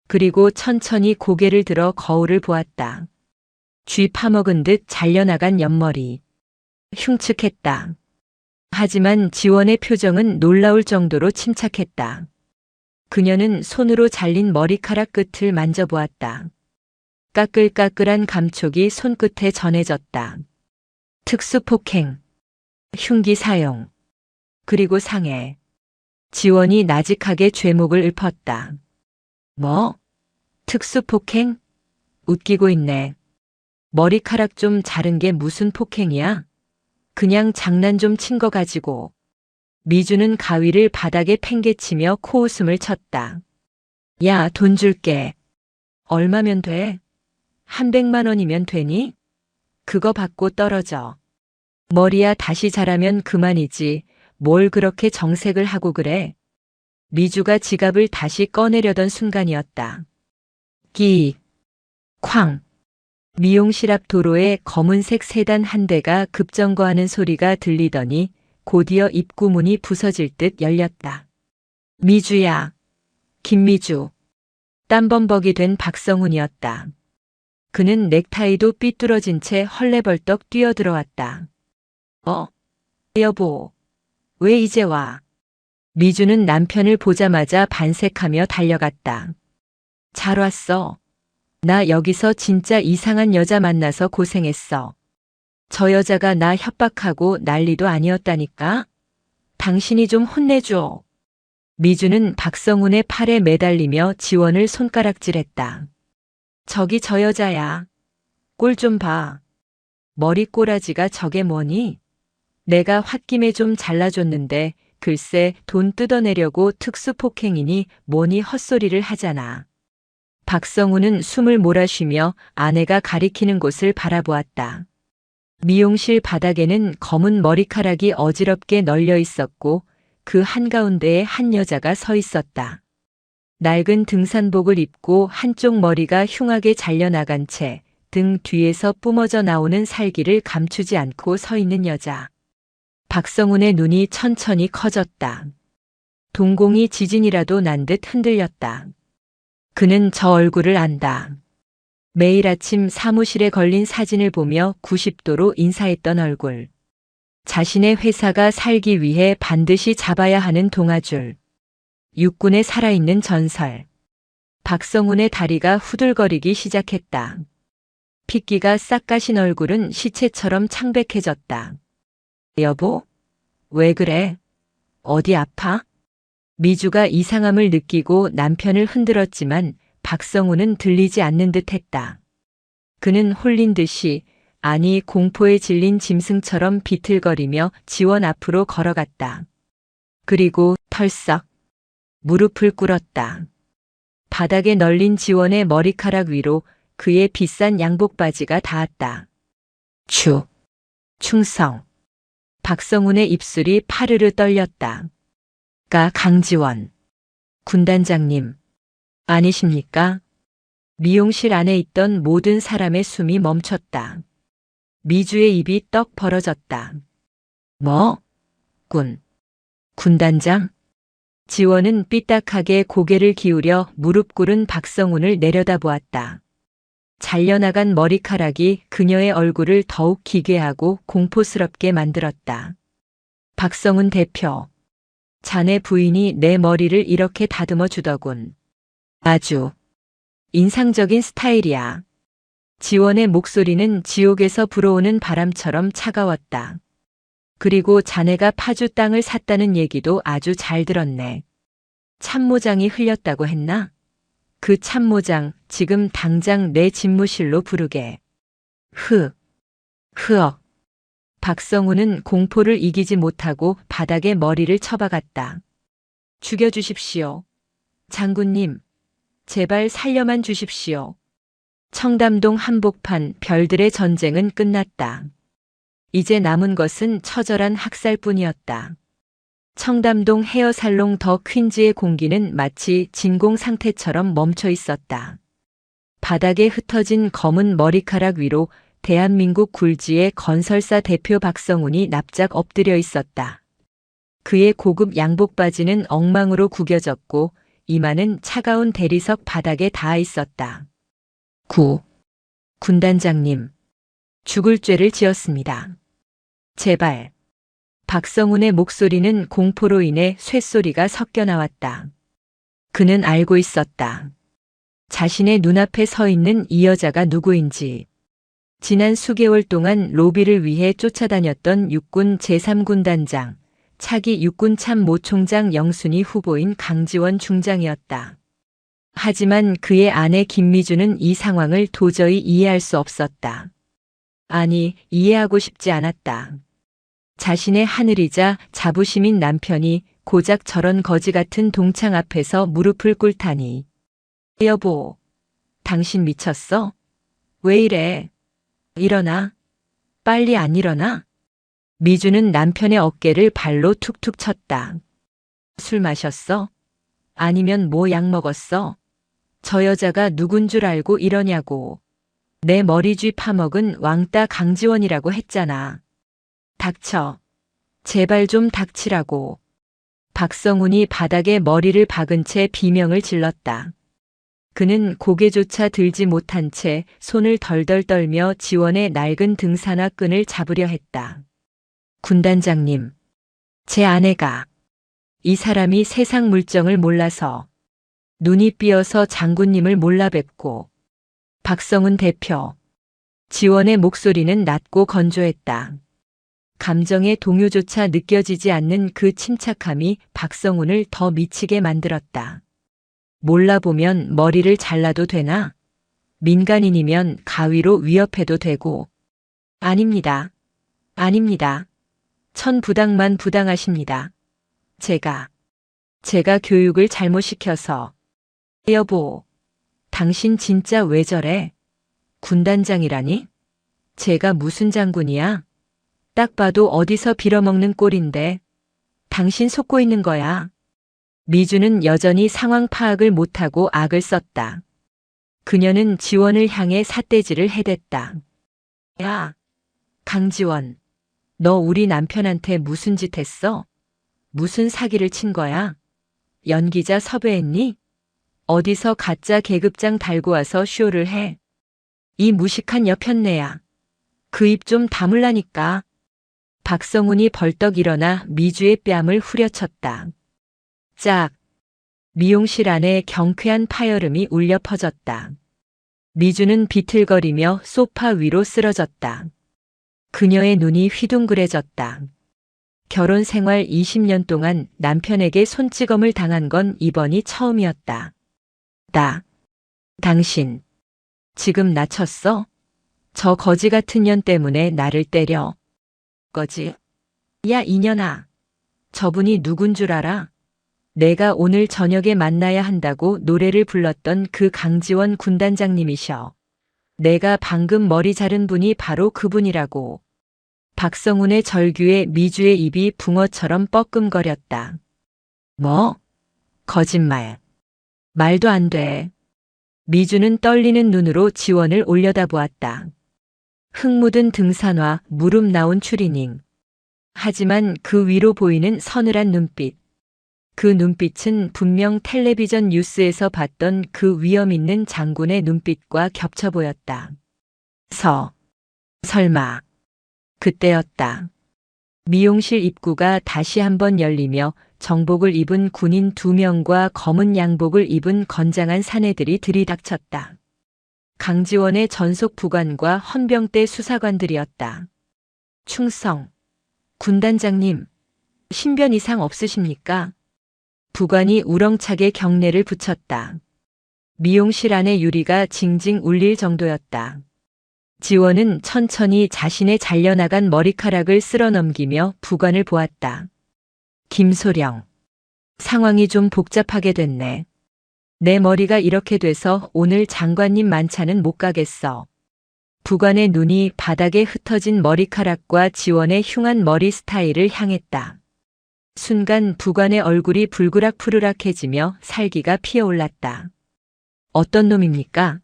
그리고 천천히 고개를 들어 거울을 보았다. 쥐 파먹은 듯 잘려나간 옆머리. 흉측했다. 하지만 지원의 표정은 놀라울 정도로 침착했다. 그녀는 손으로 잘린 머리카락 끝을 만져보았다. 까끌까끌한 감촉이 손끝에 전해졌다. 특수폭행, 흉기 사용, 그리고 상해. 지원이 나직하게 죄목을 읊었다. 뭐? 특수폭행? 웃기고 있네. 머리카락 좀 자른 게 무슨 폭행이야? 그냥 장난 좀 친 거 가지고. 미주는 가위를 바닥에 팽개치며 코웃음을 쳤다. 야, 돈 줄게. 얼마면 돼? 100만 원이면 되니? 그거 받고 떨어져. 머리야 다시 자라면 그만이지. 뭘 그렇게 정색을 하고 그래? 미주가 지갑을 다시 꺼내려던 순간이었다. 끼익, 쾅. 미용실 앞 도로에 검은색 세단 한 대가 급정거하는 소리가 들리더니 곧이어 입구 문이 부서질 듯 열렸다. 미주야. 김미주. 땀범벅이 된 박성훈이었다. 그는 넥타이도 삐뚤어진 채 헐레벌떡 뛰어들어왔다. 여보. 왜 이제 와? 미주는 남편을 보자마자 반색하며 달려갔다. 잘 왔어. 나 여기서 진짜 이상한 여자 만나서 고생했어. 저 여자가 나 협박하고 난리도 아니었다니까? 당신이 좀 혼내줘. 미주는 박성훈의 팔에 매달리며 지원을 손가락질했다. 저기 저 여자야. 꼴 좀 봐. 머리 꼬라지가 저게 뭐니? 내가 홧김에 좀 잘라줬는데 글쎄 돈 뜯어내려고 특수폭행이니 뭐니 헛소리를 하잖아. 박성훈은 숨을 몰아쉬며 아내가 가리키는 곳을 바라보았다. 미용실 바닥에는 검은 머리카락이 어지럽게 널려 있었고 그 한가운데에 한 여자가 서 있었다. 낡은 등산복을 입고 한쪽 머리가 흉하게 잘려나간 채 등 뒤에서 뿜어져 나오는 살기를 감추지 않고 서 있는 여자. 박성훈의 눈이 천천히 커졌다. 동공이 지진이라도 난 듯 흔들렸다. 그는 저 얼굴을 안다. 매일 아침 사무실에 걸린 사진을 보며 90도로 인사했던 얼굴. 자신의 회사가 살기 위해 반드시 잡아야 하는 동아줄. 육군에 살아있는 전설. 박성훈의 다리가 후들거리기 시작했다. 핏기가 싹 가신 얼굴은 시체처럼 창백해졌다. 여보? 왜 그래? 어디 아파? 미주가 이상함을 느끼고 남편을 흔들었지만 박성훈은 들리지 않는 듯 했다. 그는 홀린 듯이, 아니 공포에 질린 짐승처럼 비틀거리며 지원 앞으로 걸어갔다. 그리고 털썩 무릎을 꿇었다. 바닥에 널린 지원의 머리카락 위로 그의 비싼 양복 바지가 닿았다. 충성. 박성훈의 입술이 파르르 떨렸다. 강지원. 군단장님. 아니십니까? 미용실 안에 있던 모든 사람의 숨이 멈췄다. 미주의 입이 떡 벌어졌다. 뭐? 군단장? 지원은 삐딱하게 고개를 기울여 무릎 꿇은 박성훈을 내려다보았다. 잘려나간 머리카락이 그녀의 얼굴을 더욱 기괴하고 공포스럽게 만들었다. 박성훈 대표. 자네 부인이 내 머리를 이렇게 다듬어 주더군. 아주 인상적인 스타일이야. 지원의 목소리는 지옥에서 불어오는 바람처럼 차가웠다. 그리고 자네가 파주 땅을 샀다는 얘기도 아주 잘 들었네. 참모장이 흘렸다고 했나? 그 참모장 지금 당장 내 집무실로 부르게. 흐억. 박성훈은 공포를 이기지 못하고 바닥에 머리를 쳐박았다. 죽여주십시오. 장군님, 제발 살려만 주십시오. 청담동 한복판 별들의 전쟁은 끝났다. 이제 남은 것은 처절한 학살뿐이었다. 청담동 헤어살롱 더 퀸즈의 공기는 마치 진공 상태처럼 멈춰 있었다. 바닥에 흩어진 검은 머리카락 위로 대한민국 굴지의 건설사 대표 박성훈이 납작 엎드려 있었다. 그의 고급 양복 바지는 엉망으로 구겨졌고 이마는 차가운 대리석 바닥에 닿아 있었다. 군단장님, 죽을 죄를 지었습니다. 제발. 박성훈의 목소리는 공포로 인해 쇳소리가 섞여 나왔다. 그는 알고 있었다. 자신의 눈앞에 서 있는 이 여자가 누구인지. 지난 수개월 동안 로비를 위해 쫓아다녔던 육군 제3군단장, 차기 육군 참모총장 영순이 후보인 강지원 중장이었다. 하지만 그의 아내 김미주는 이 상황을 도저히 이해할 수 없었다. 아니, 이해하고 싶지 않았다. 자신의 하늘이자 자부심인 남편이 고작 저런 거지 같은 동창 앞에서 무릎을 꿇다니. 여보, 당신 미쳤어? 왜 이래? 일어나. 빨리 안 일어나? 미주는 남편의 어깨를 발로 툭툭 쳤다. 술 마셨어? 아니면 뭐 약 먹었어? 저 여자가 누군 줄 알고 이러냐고. 내 머리쥐 파먹은 왕따 강지원이라고 했잖아. 닥쳐. 제발 좀 닥치라고. 박성훈이 바닥에 머리를 박은 채 비명을 질렀다. 그는 고개조차 들지 못한 채 손을 덜덜 떨며 지원의 낡은 등산화 끈을 잡으려 했다. 군단장님, 제 아내가 이 사람이 세상 물정을 몰라서 눈이 삐어서 장군님을 몰라 뵙고. 박성훈 대표. 지원의 목소리는 낮고 건조했다. 감정의 동요조차 느껴지지 않는 그 침착함이 박성훈을 더 미치게 만들었다. 몰라보면 머리를 잘라도 되나? 민간인이면 가위로 위협해도 되고. 아닙니다. 아닙니다. 천부당만 부당하십니다. 제가 교육을 잘못 시켜서. 여보, 당신 진짜 왜 저래? 군단장이라니? 제가 무슨 장군이야? 딱 봐도 어디서 빌어먹는 꼴인데. 당신 속고 있는 거야. 미주는 여전히 상황 파악을 못하고 악을 썼다. 그녀는 지원을 향해 삿대질을 해댔다. 야, 강지원, 너 우리 남편한테 무슨 짓 했어? 무슨 사기를 친 거야? 연기자 섭외했니? 어디서 가짜 계급장 달고 와서 쇼를 해? 이 무식한 여편네야. 그 입 좀 다물라니까. 박성훈이 벌떡 일어나 미주의 뺨을 후려쳤다. 짝. 미용실 안에 경쾌한 파열음이 울려 퍼졌다. 미주는 비틀거리며 소파 위로 쓰러졌다. 그녀의 눈이 휘둥그레졌다. 결혼 생활 20년 동안 남편에게 손찌검을 당한 건 이번이 처음이었다. 당신, 지금 나 쳤어? 저 거지 같은 년 때문에 나를 때려. 거지? 야, 이년아. 저분이 누군 줄 알아? 내가 오늘 저녁에 만나야 한다고 노래를 불렀던 그 강지원 군단장님이셔. 내가 방금 머리 자른 분이 바로 그분이라고. 박성훈의 절규에 미주의 입이 붕어처럼 뻐끔거렸다. 뭐? 거짓말. 말도 안 돼. 미주는 떨리는 눈으로 지원을 올려다보았다. 흙 묻은 등산화, 무릎 나온 추리닝. 하지만 그 위로 보이는 서늘한 눈빛. 그 눈빛은 분명 텔레비전 뉴스에서 봤던 그 위험 있는 장군의 눈빛과 겹쳐 보였다. 설마. 그때였다. 미용실 입구가 다시 한번 열리며 정복을 입은 군인 2명과 검은 양복을 입은 건장한 사내들이 들이닥쳤다. 강지원의 전속 부관과 헌병대 수사관들이었다. 충성. 군단장님, 신변 이상 없으십니까? 부관이 우렁차게 경례를 붙였다. 미용실 안의 유리가 징징 울릴 정도였다. 지원은 천천히 자신의 잘려나간 머리카락을 쓸어넘기며 부관을 보았다. 김소령. 상황이 좀 복잡하게 됐네. 내 머리가 이렇게 돼서 오늘 장관님 만찬은 못 가겠어. 부관의 눈이 바닥에 흩어진 머리카락과 지원의 흉한 머리 스타일을 향했다. 순간 부관의 얼굴이 불그락푸르락해지며 살기가 피어올랐다. 어떤 놈입니까?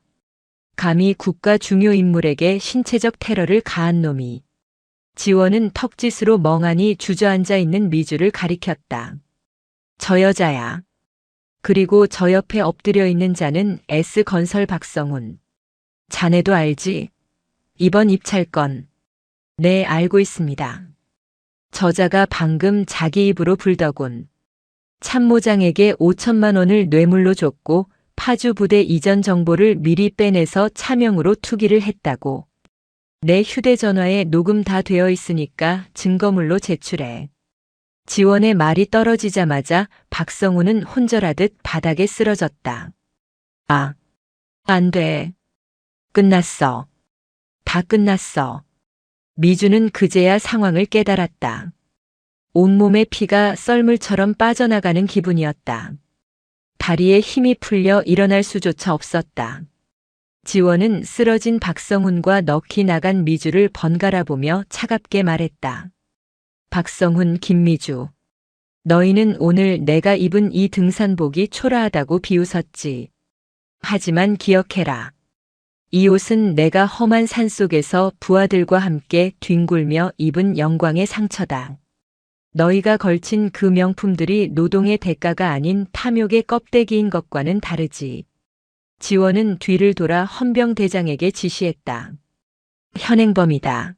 감히 국가 중요 인물에게 신체적 테러를 가한 놈이. 지원은 턱짓으로 멍하니 주저앉아 있는 미주를 가리켰다. 저 여자야. 그리고 저 옆에 엎드려 있는 자는 S건설 박성훈. 자네도 알지? 이번 입찰건. 네, 알고 있습니다. 저자가 방금 자기 입으로 불더군. 참모장에게 5천만 원을 뇌물로 줬고 파주 부대 이전 정보를 미리 빼내서 차명으로 투기를 했다고. 내 휴대전화에 녹음 다 되어 있으니까 증거물로 제출해. 지원의 말이 떨어지자마자 박성훈은 혼절하듯 바닥에 쓰러졌다. 아, 안 돼. 끝났어. 다 끝났어. 미주는 그제야 상황을 깨달았다. 온몸의 피가 썰물처럼 빠져나가는 기분이었다. 다리에 힘이 풀려 일어날 수조차 없었다. 지원은 쓰러진 박성훈과 넋이 나간 미주를 번갈아 보며 차갑게 말했다. 박성훈, 김미주. 너희는 오늘 내가 입은 이 등산복이 초라하다고 비웃었지. 하지만 기억해라. 이 옷은 내가 험한 산속에서 부하들과 함께 뒹굴며 입은 영광의 상처다. 너희가 걸친 그 명품들이 노동의 대가가 아닌 탐욕의 껍데기인 것과는 다르지. 지원은 뒤를 돌아 헌병대장에게 지시했다. 현행범이다.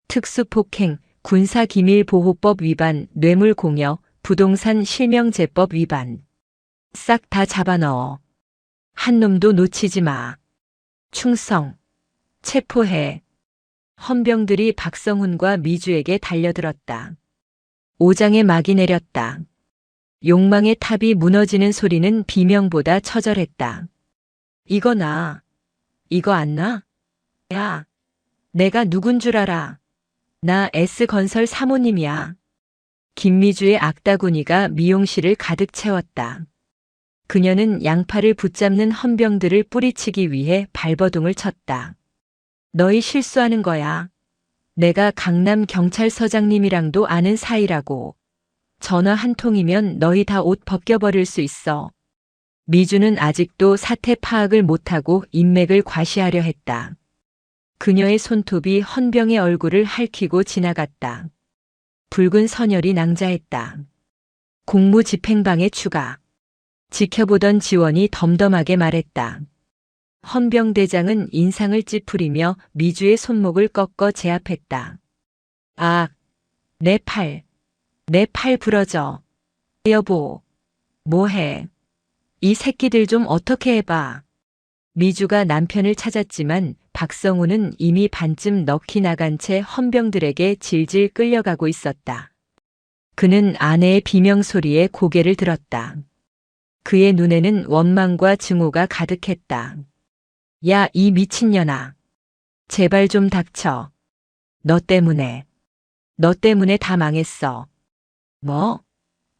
특수폭행, 군사기밀보호법 위반, 뇌물공여, 부동산 실명제법 위반. 싹 다 잡아넣어. 한 놈도 놓치지 마. 충성. 체포해. 헌병들이 박성훈과 미주에게 달려들었다. 오장에 막이 내렸다. 욕망의 탑이 무너지는 소리는 비명보다 처절했다. 이거 나. 이거 안 나? 야, 내가 누군 줄 알아. 나 S건설 사모님이야. 김미주의 악다구니가 미용실을 가득 채웠다. 그녀는 양팔을 붙잡는 헌병들을 뿌리치기 위해 발버둥을 쳤다. 너희 실수하는 거야. 내가 강남 경찰서장님이랑도 아는 사이라고. 전화 한 통이면 너희 다 옷 벗겨버릴 수 있어. 미주는 아직도 사태 파악을 못하고 인맥을 과시하려 했다. 그녀의 손톱이 헌병의 얼굴을 핥히고 지나갔다. 붉은 선혈이 낭자했다. 공무집행방해 추가. 지켜보던 지원이 덤덤하게 말했다. 헌병대장은 인상을 찌푸리며 미주의 손목을 꺾어 제압했다. 아, 내 팔 부러져. 여보, 뭐해? 이 새끼들 좀 어떻게 해봐. 미주가 남편을 찾았지만 박성훈은 이미 반쯤 넋이 나간 채 헌병들에게 질질 끌려가고 있었다. 그는 아내의 비명소리에 고개를 들었다. 그의 눈에는 원망과 증오가 가득했다. 야, 이 미친년아. 제발 좀 닥쳐. 너 때문에 다 망했어. 뭐?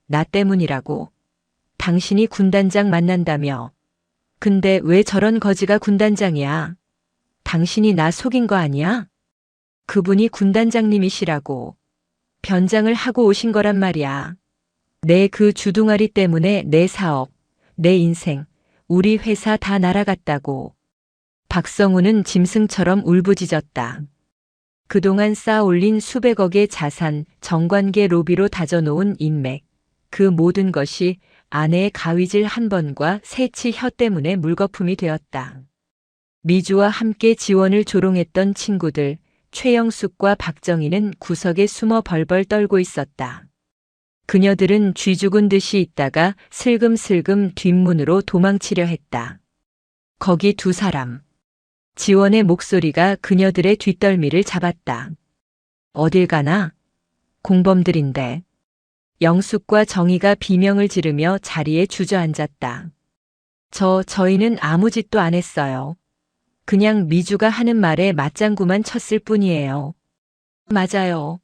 나 때문이라고? 당신이 군단장 만난다며. 근데 왜 저런 거지가 군단장이야? 당신이 나 속인 거 아니야? 그분이 군단장님이시라고. 변장을 하고 오신 거란 말이야. 내 그 주둥아리 때문에 내 사업, 내 인생, 우리 회사 다 날아갔다고. 박성훈은 짐승처럼 울부짖었다. 그동안 쌓아올린 수백억의 자산, 정관계 로비로 다져놓은 인맥, 그 모든 것이 아내의 가위질 한 번과 새치 혀 때문에 물거품이 되었다. 미주와 함께 지원을 조롱했던 친구들, 최영숙과 박정희는 구석에 숨어 벌벌 떨고 있었다. 그녀들은 쥐 죽은 듯이 있다가 슬금슬금 뒷문으로 도망치려 했다. 거기 두 사람. 지원의 목소리가 그녀들의 뒷덜미를 잡았다. 어딜 가나? 공범들인데. 영숙과 정희가 비명을 지르며 자리에 주저앉았다. 저희는 아무 짓도 안 했어요. 그냥 미주가 하는 말에 맞장구만 쳤을 뿐이에요. 맞아요.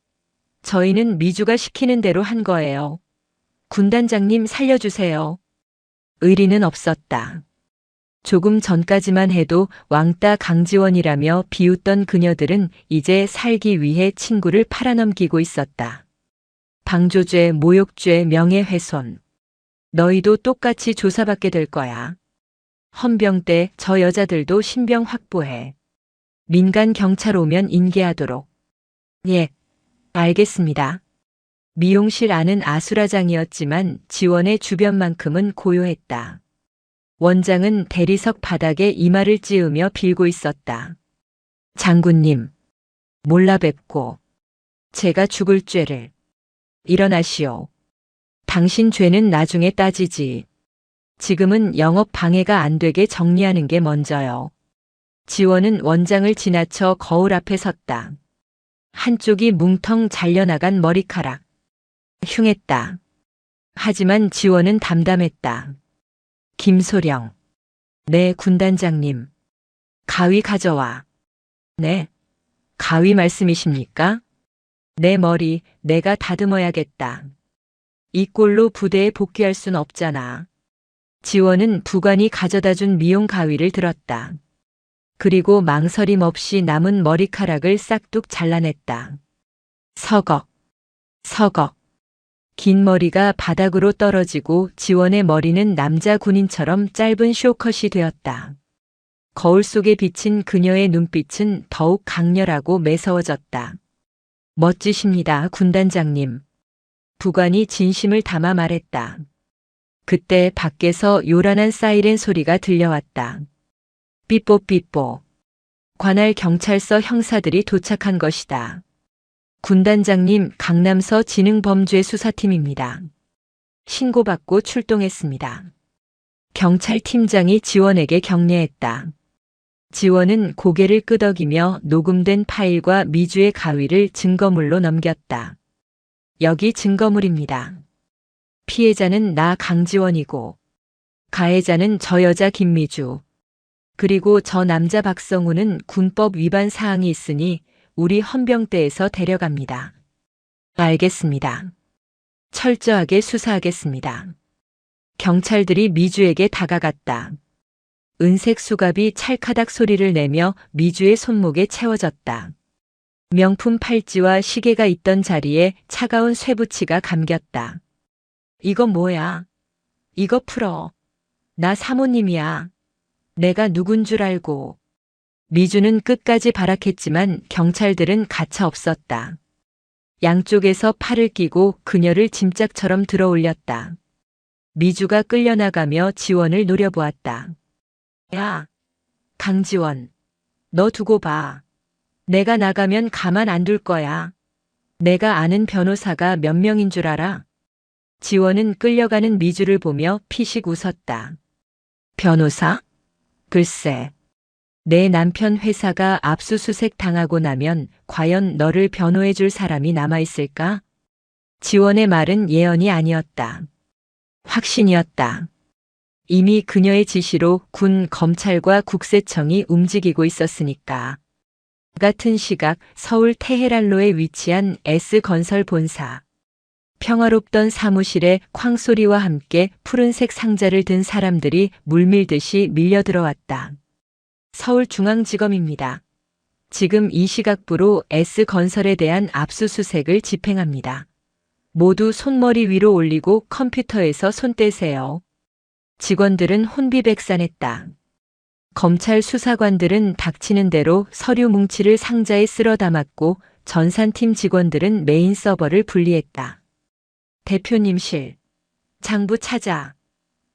저희는 미주가 시키는 대로 한 거예요. 군단장님 살려주세요. 의리는 없었다. 조금 전까지만 해도 왕따 강지원이라며 비웃던 그녀들은 이제 살기 위해 친구를 팔아넘기고 있었다. 방조죄, 모욕죄, 명예훼손. 너희도 똑같이 조사받게 될 거야. 헌병대 저 여자들도 신병 확보해. 민간 경찰 오면 인계하도록. 예, 알겠습니다. 미용실 안은 아수라장이었지만 지원의 주변만큼은 고요했다. 원장은 대리석 바닥에 이마를 찌으며 빌고 있었다. 장군님, 몰라 뵙고 제가 죽을 죄를. 일어나시오. 당신 죄는 나중에 따지지. 지금은 영업 방해가 안 되게 정리하는 게 먼저요. 지원은 원장을 지나쳐 거울 앞에 섰다. 한쪽이 뭉텅 잘려나간 머리카락. 흉했다. 하지만 지원은 담담했다. 김소령. 네, 군단장님. 가위 가져와. 네. 가위 말씀이십니까? 내 머리 내가 다듬어야겠다. 이 꼴로 부대에 복귀할 순 없잖아. 지원은 부관이 가져다 준 미용 가위를 들었다. 그리고 망설임 없이 남은 머리카락을 싹둑 잘라냈다. 서걱, 서걱. 긴 머리가 바닥으로 떨어지고 지원의 머리는 남자 군인처럼 짧은 쇼컷이 되었다. 거울 속에 비친 그녀의 눈빛은 더욱 강렬하고 매서워졌다. 멋지십니다, 군단장님. 부관이 진심을 담아 말했다. 그때 밖에서 요란한 사이렌 소리가 들려왔다. 삐뽀삐뽀. 관할 경찰서 형사들이 도착한 것이다. 군단장님, 강남서 지능범죄수사팀입니다. 신고받고 출동했습니다. 경찰팀장이 지원에게 격려했다. 지원은 고개를 끄덕이며 녹음된 파일과 미주의 가위를 증거물로 넘겼다. 여기 증거물입니다. 피해자는 나 강지원이고 가해자는 저 여자 김미주, 그리고 저 남자 박성우는 군법 위반 사항이 있으니 우리 헌병대에서 데려갑니다. 알겠습니다. 철저하게 수사하겠습니다. 경찰들이 미주에게 다가갔다. 은색 수갑이 찰카닥 소리를 내며 미주의 손목에 채워졌다. 명품 팔찌와 시계가 있던 자리에 차가운 쇠붙이가 감겼다. 이거 뭐야? 이거 풀어. 나 사모님이야. 내가 누군 줄 알고. 미주는 끝까지 발악했지만 경찰들은 가차 없었다. 양쪽에서 팔을 끼고 그녀를 짐짝처럼 들어 올렸다. 미주가 끌려나가며 지원을 노려보았다. 야, 강지원. 너 두고 봐. 내가 나가면 가만 안 둘 거야. 내가 아는 변호사가 몇 명인 줄 알아? 지원은 끌려가는 미주를 보며 피식 웃었다. 변호사? 글쎄. 내 남편 회사가 압수수색 당하고 나면 과연 너를 변호해 줄 사람이 남아있을까? 지원의 말은 예언이 아니었다. 확신이었다. 이미 그녀의 지시로 군, 검찰과 국세청이 움직이고 있었으니까. 같은 시각 서울 테헤란로에 위치한 S건설 본사. 평화롭던 사무실에 쾅소리와 함께 푸른색 상자를 든 사람들이 물밀듯이 밀려들어왔다. 서울중앙지검입니다. 지금 이 시각부로 S건설에 대한 압수수색을 집행합니다. 모두 손머리 위로 올리고 컴퓨터에서 손 떼세요. 직원들은 혼비백산했다. 검찰 수사관들은 닥치는 대로 서류 뭉치를 상자에 쓸어 담았고 전산팀 직원들은 메인 서버를 분리했다. 대표님실. 장부 찾아.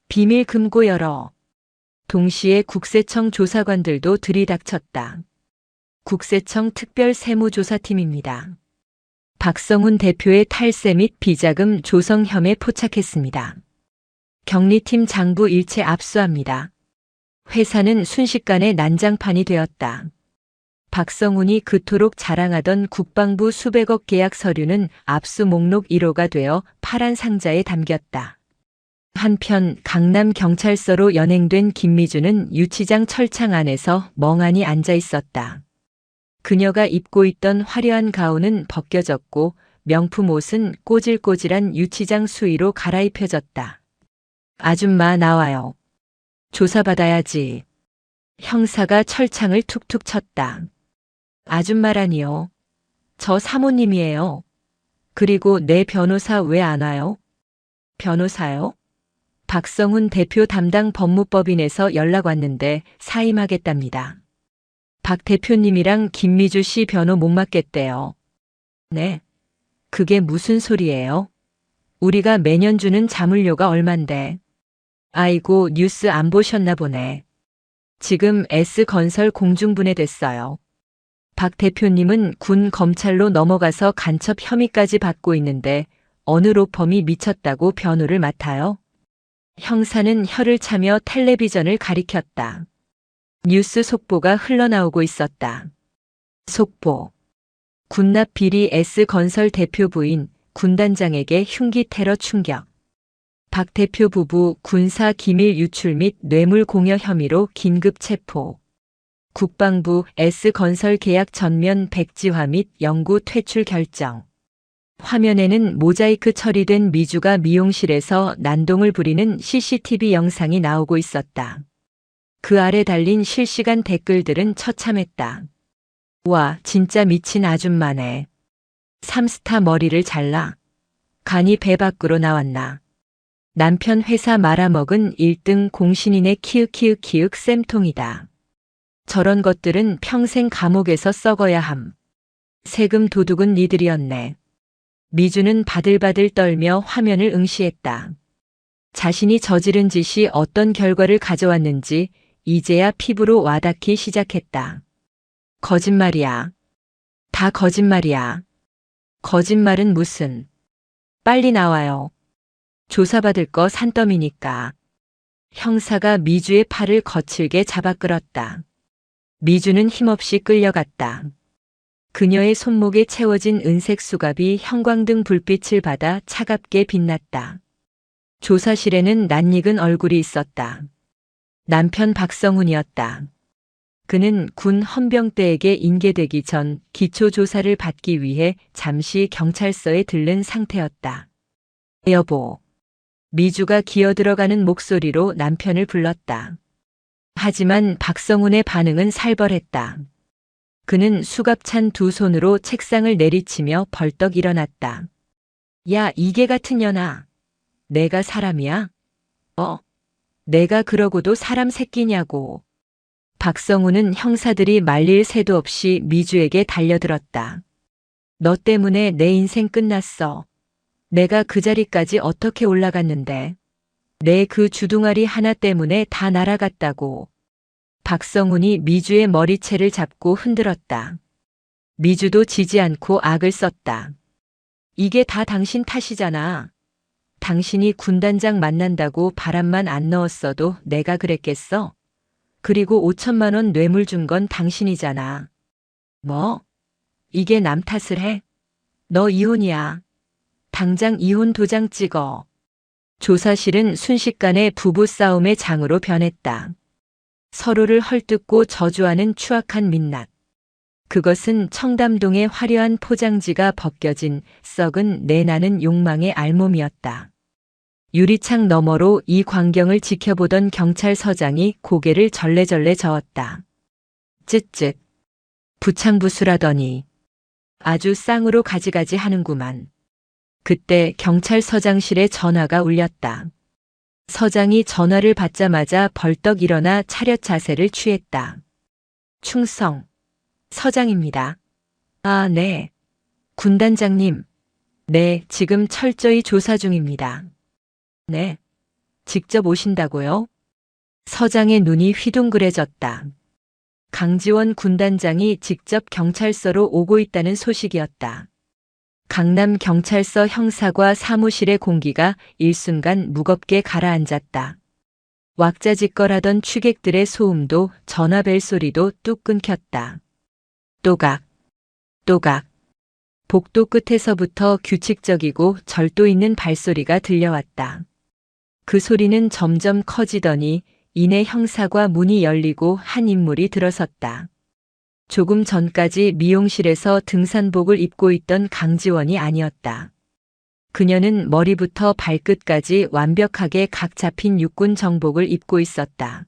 비밀 금고 열어. 동시에 국세청 조사관들도 들이닥쳤다. 국세청 특별세무조사팀입니다. 박성훈 대표의 탈세 및 비자금 조성 혐의 포착했습니다. 경리팀 장부 일체 압수합니다. 회사는 순식간에 난장판이 되었다. 박성훈이 그토록 자랑하던 국방부 수백억 계약 서류는 압수 목록 1호가 되어 파란 상자에 담겼다. 한편 강남 경찰서로 연행된 김미주는 유치장 철창 안에서 멍하니 앉아 있었다. 그녀가 입고 있던 화려한 가운은 벗겨졌고 명품 옷은 꼬질꼬질한 유치장 수의로 갈아입혀졌다. 아줌마 나와요. 조사받아야지. 형사가 철창을 툭툭 쳤다. 아줌마라니요. 저 사모님이에요. 그리고 내 변호사 왜 안 와요? 변호사요? 박성훈 대표 담당 법무법인에서 연락 왔는데 사임하겠답니다. 박 대표님이랑 김미주 씨 변호 못 맡겠대요. 네. 그게 무슨 소리예요? 우리가 매년 주는 자물료가 얼만데. 아이고, 뉴스 안 보셨나 보네. 지금 S건설 공중분해됐어요. 박 대표님은 군 검찰로 넘어가서 간첩 혐의까지 받고 있는데 어느 로펌이 미쳤다고 변호를 맡아요? 형사는 혀를 차며 텔레비전을 가리켰다. 뉴스 속보가 흘러나오고 있었다. 속보. 군납 비리 S건설 대표 부인 군단장에게 흉기 테러 충격. 박 대표 부부 군사 기밀 유출 및 뇌물 공여 혐의로 긴급 체포. 국방부 S건설 계약 전면 백지화 및 영구 퇴출 결정. 화면에는 모자이크 처리된 미주가 미용실에서 난동을 부리는 CCTV 영상이 나오고 있었다. 그 아래 달린 실시간 댓글들은 처참했다. 와, 진짜 미친 아줌마네. 3스타 머리를 잘라. 간이 배 밖으로 나왔나. 남편 회사 말아먹은 1등 공신인의 키읔키읔키읔 쌤통이다. 저런 것들은 평생 감옥에서 썩어야 함. 세금 도둑은 니들이었네. 미주는 바들바들 떨며 화면을 응시했다. 자신이 저지른 짓이 어떤 결과를 가져왔는지 이제야 피부로 와닿기 시작했다. 거짓말이야. 다 거짓말이야. 거짓말은 무슨. 빨리 나와요. 조사받을 거 산더미니까. 형사가 미주의 팔을 거칠게 잡아 끌었다. 미주는 힘없이 끌려갔다. 그녀의 손목에 채워진 은색 수갑이 형광등 불빛을 받아 차갑게 빛났다. 조사실에는 낯익은 얼굴이 있었다. 남편 박성훈이었다. 그는 군 헌병대에게 인계되기 전 기초조사를 받기 위해 잠시 경찰서에 들른 상태였다. 여보. 미주가 기어들어가는 목소리로 남편을 불렀다. 하지만 박성훈의 반응은 살벌했다. 그는 수갑찬 두 손으로 책상을 내리치며 벌떡 일어났다. 야, 이게 같은 년아. 내가 사람이야? 내가 그러고도 사람 새끼냐고. 박성훈은 형사들이 말릴 새도 없이 미주에게 달려들었다. 너 때문에 내 인생 끝났어. 내가 그 자리까지 어떻게 올라갔는데. 내 그 주둥아리 하나 때문에 다 날아갔다고. 박성훈이 미주의 머리채를 잡고 흔들었다. 미주도 지지 않고 악을 썼다. 이게 다 당신 탓이잖아. 당신이 군단장 만난다고 바람만 안 넣었어도 내가 그랬겠어? 그리고 5천만 원 뇌물 준 건 당신이잖아. 뭐? 이게 남 탓을 해? 너 이혼이야. 당장 이혼 도장 찍어. 조사실은 순식간에 부부싸움의 장으로 변했다. 서로를 헐뜯고 저주하는 추악한 민낯. 그것은 청담동의 화려한 포장지가 벗겨진 썩은 내나는 욕망의 알몸이었다. 유리창 너머로 이 광경을 지켜보던 경찰서장이 고개를 절레절레 저었다. 쯧쯧. 부창부수라더니 아주 쌍으로 가지가지 하는구만. 그때 경찰서장실에 전화가 울렸다. 서장이 전화를 받자마자 벌떡 일어나 차렷 자세를 취했다. 충성. 서장입니다. 아, 네. 군단장님. 네, 지금 철저히 조사 중입니다. 네. 직접 오신다고요? 서장의 눈이 휘둥그레졌다. 강지원 군단장이 직접 경찰서로 오고 있다는 소식이었다. 강남경찰서 형사과 사무실의 공기가 일순간 무겁게 가라앉았다. 왁자지껄하던 취객들의 소음도 전화벨 소리도 뚝 끊겼다. 또각, 또각. 복도 끝에서부터 규칙적이고 절도 있는 발소리가 들려왔다. 그 소리는 점점 커지더니 이내 형사과 문이 열리고 한 인물이 들어섰다. 조금 전까지 미용실에서 등산복을 입고 있던 강지원이 아니었다. 그녀는 머리부터 발끝까지 완벽하게 각 잡힌 육군 정복을 입고 있었다.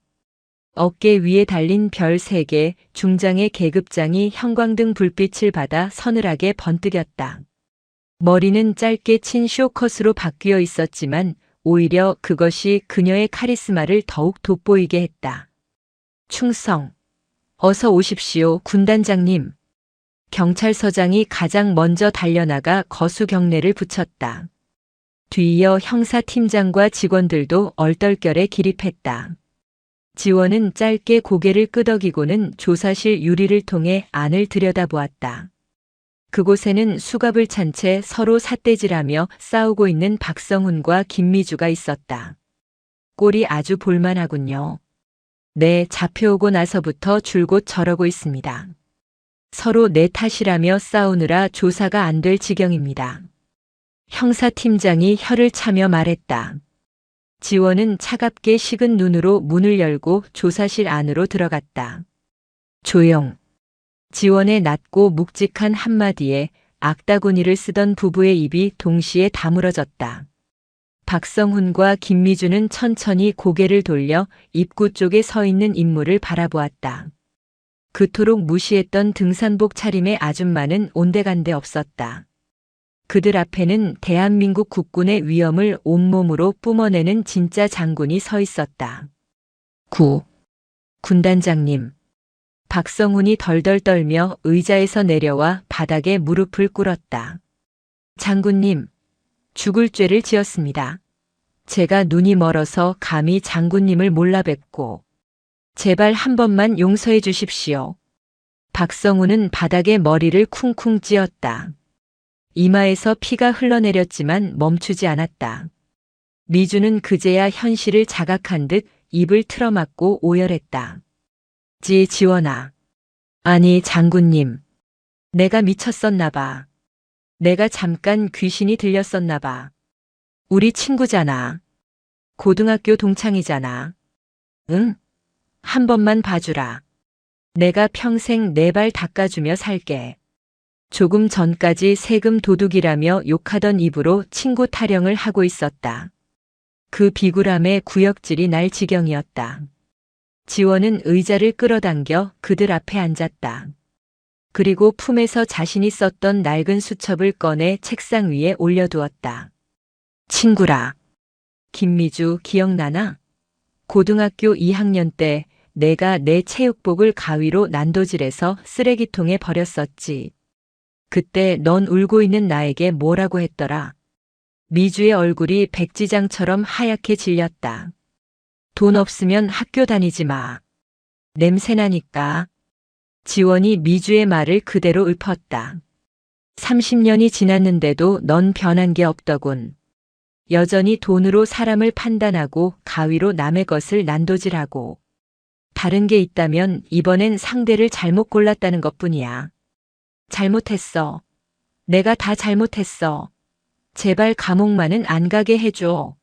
어깨 위에 달린 별 3개, 중장의 계급장이 형광등 불빛을 받아 서늘하게 번뜩였다. 머리는 짧게 친 쇼컷으로 바뀌어 있었지만 오히려 그것이 그녀의 카리스마를 더욱 돋보이게 했다. 충성. 어서 오십시오, 군단장님. 경찰서장이 가장 먼저 달려나가 거수 경례를 붙였다. 뒤이어 형사팀장과 직원들도 얼떨결에 기립했다. 지원은 짧게 고개를 끄덕이고는 조사실 유리를 통해 안을 들여다보았다. 그곳에는 수갑을 찬 채 서로 삿대질하며 싸우고 있는 박성훈과 김미주가 있었다. 꼴이 아주 볼만하군요. 네, 잡혀오고 나서부터 줄곧 저러고 있습니다. 서로 내 탓이라며 싸우느라 조사가 안 될 지경입니다. 형사팀장이 혀를 차며 말했다. 지원은 차갑게 식은 눈으로 문을 열고 조사실 안으로 들어갔다. 조용. 지원의 낮고 묵직한 한마디에 악다구니를 쓰던 부부의 입이 동시에 다물어졌다. 박성훈과 김미주는 천천히 고개를 돌려 입구 쪽에 서 있는 인물을 바라보았다. 그토록 무시했던 등산복 차림의 아줌마는 온데간데 없었다. 그들 앞에는 대한민국 국군의 위엄을 온몸으로 뿜어내는 진짜 장군이 서 있었다. 군단장님. 박성훈이 덜덜 떨며 의자에서 내려와 바닥에 무릎을 꿇었다. 장군님, 죽을 죄를 지었습니다. 제가 눈이 멀어서 감히 장군님을 몰라 뵙고 제발 한 번만 용서해 주십시오. 박성훈은 바닥에 머리를 쿵쿵 찧었다. 이마에서 피가 흘러내렸지만 멈추지 않았다. 미주는 그제야 현실을 자각한 듯 입을 틀어막고 오열했다. 지원아. 아니 장군님. 내가 미쳤었나 봐. 내가 잠깐 귀신이 들렸었나 봐. 우리 친구잖아. 고등학교 동창이잖아. 응? 한 번만 봐주라. 내가 평생 내 발 닦아주며 살게. 조금 전까지 세금 도둑이라며 욕하던 입으로 친구 타령을 하고 있었다. 그 비굴함에 구역질이 날 지경이었다. 지원은 의자를 끌어당겨 그들 앞에 앉았다. 그리고 품에서 자신이 썼던 낡은 수첩을 꺼내 책상 위에 올려두었다. 친구라. 김미주 기억나나? 고등학교 2학년 때 내가 내 체육복을 가위로 난도질해서 쓰레기통에 버렸었지. 그때 넌 울고 있는 나에게 뭐라고 했더라? 미주의 얼굴이 백지장처럼 하얗게 질렸다. 돈 없으면 학교 다니지 마. 냄새나니까. 지원이 미주의 말을 그대로 읊었다. 30년이 지났는데도 넌 변한 게 없더군. 여전히 돈으로 사람을 판단하고 가위로 남의 것을 난도질하고. 다른 게 있다면 이번엔 상대를 잘못 골랐다는 것뿐이야. 잘못했어. 내가 다 잘못했어. 제발 감옥만은 안 가게 해줘.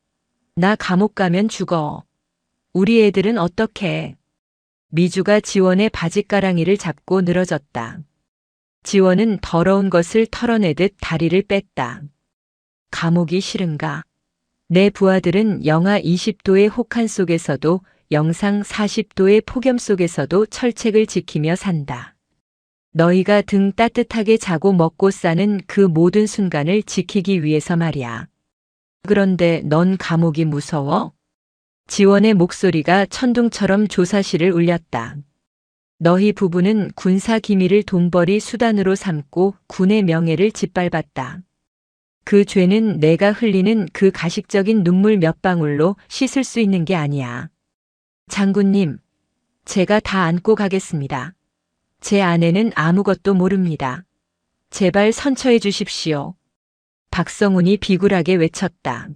나 감옥 가면 죽어. 우리 애들은 어떡해? 미주가 지원의 바짓가랑이를 잡고 늘어졌다. 지원은 더러운 것을 털어내듯 다리를 뺐다. 감옥이 싫은가? 내 부하들은 영하 20도의 혹한 속에서도 영상 40도의 폭염 속에서도 철책을 지키며 산다. 너희가 등 따뜻하게 자고 먹고 사는 그 모든 순간을 지키기 위해서 말이야. 그런데 넌 감옥이 무서워? 지원의 목소리가 천둥처럼 조사실을 울렸다. 너희 부부는 군사 기밀을 돈벌이 수단으로 삼고 군의 명예를 짓밟았다. 그 죄는 내가 흘리는 그 가식적인 눈물 몇 방울로 씻을 수 있는 게 아니야. 장군님, 제가 다 안고 가겠습니다. 제 아내는 아무것도 모릅니다. 제발 선처해 주십시오. 박성훈이 비굴하게 외쳤다.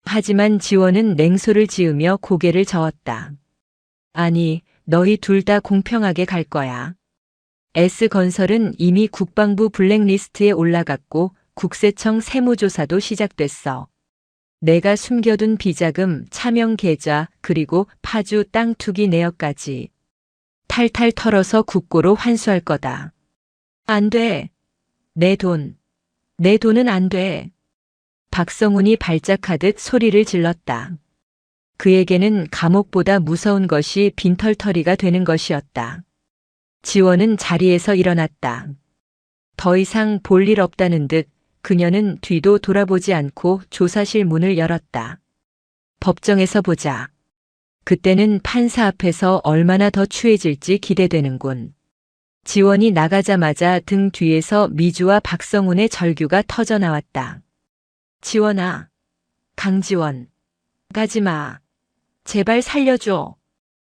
하지만 지원은 냉소를 지으며 고개를 저었다. 아니, 너희 둘 다 공평하게 갈 거야. S건설은 이미 국방부 블랙리스트에 올라갔고 국세청 세무조사도 시작됐어. 내가 숨겨둔 비자금, 차명 계좌, 그리고 파주 땅 투기 내역까지 탈탈 털어서 국고로 환수할 거다. 안 돼. 내 돈은 안 돼. 박성훈이 발작하듯 소리를 질렀다. 그에게는 감옥보다 무서운 것이 빈털터리가 되는 것이었다. 지원은 자리에서 일어났다. 더 이상 볼 일 없다는 듯 그녀는 뒤도 돌아보지 않고 조사실 문을 열었다. 법정에서 보자. 그때는 판사 앞에서 얼마나 더 추해질지 기대되는군. 지원이 나가자마자 등 뒤에서 미주와 박성훈의 절규가 터져 나왔다. 지원아, 강지원, 가지마. 제발 살려줘.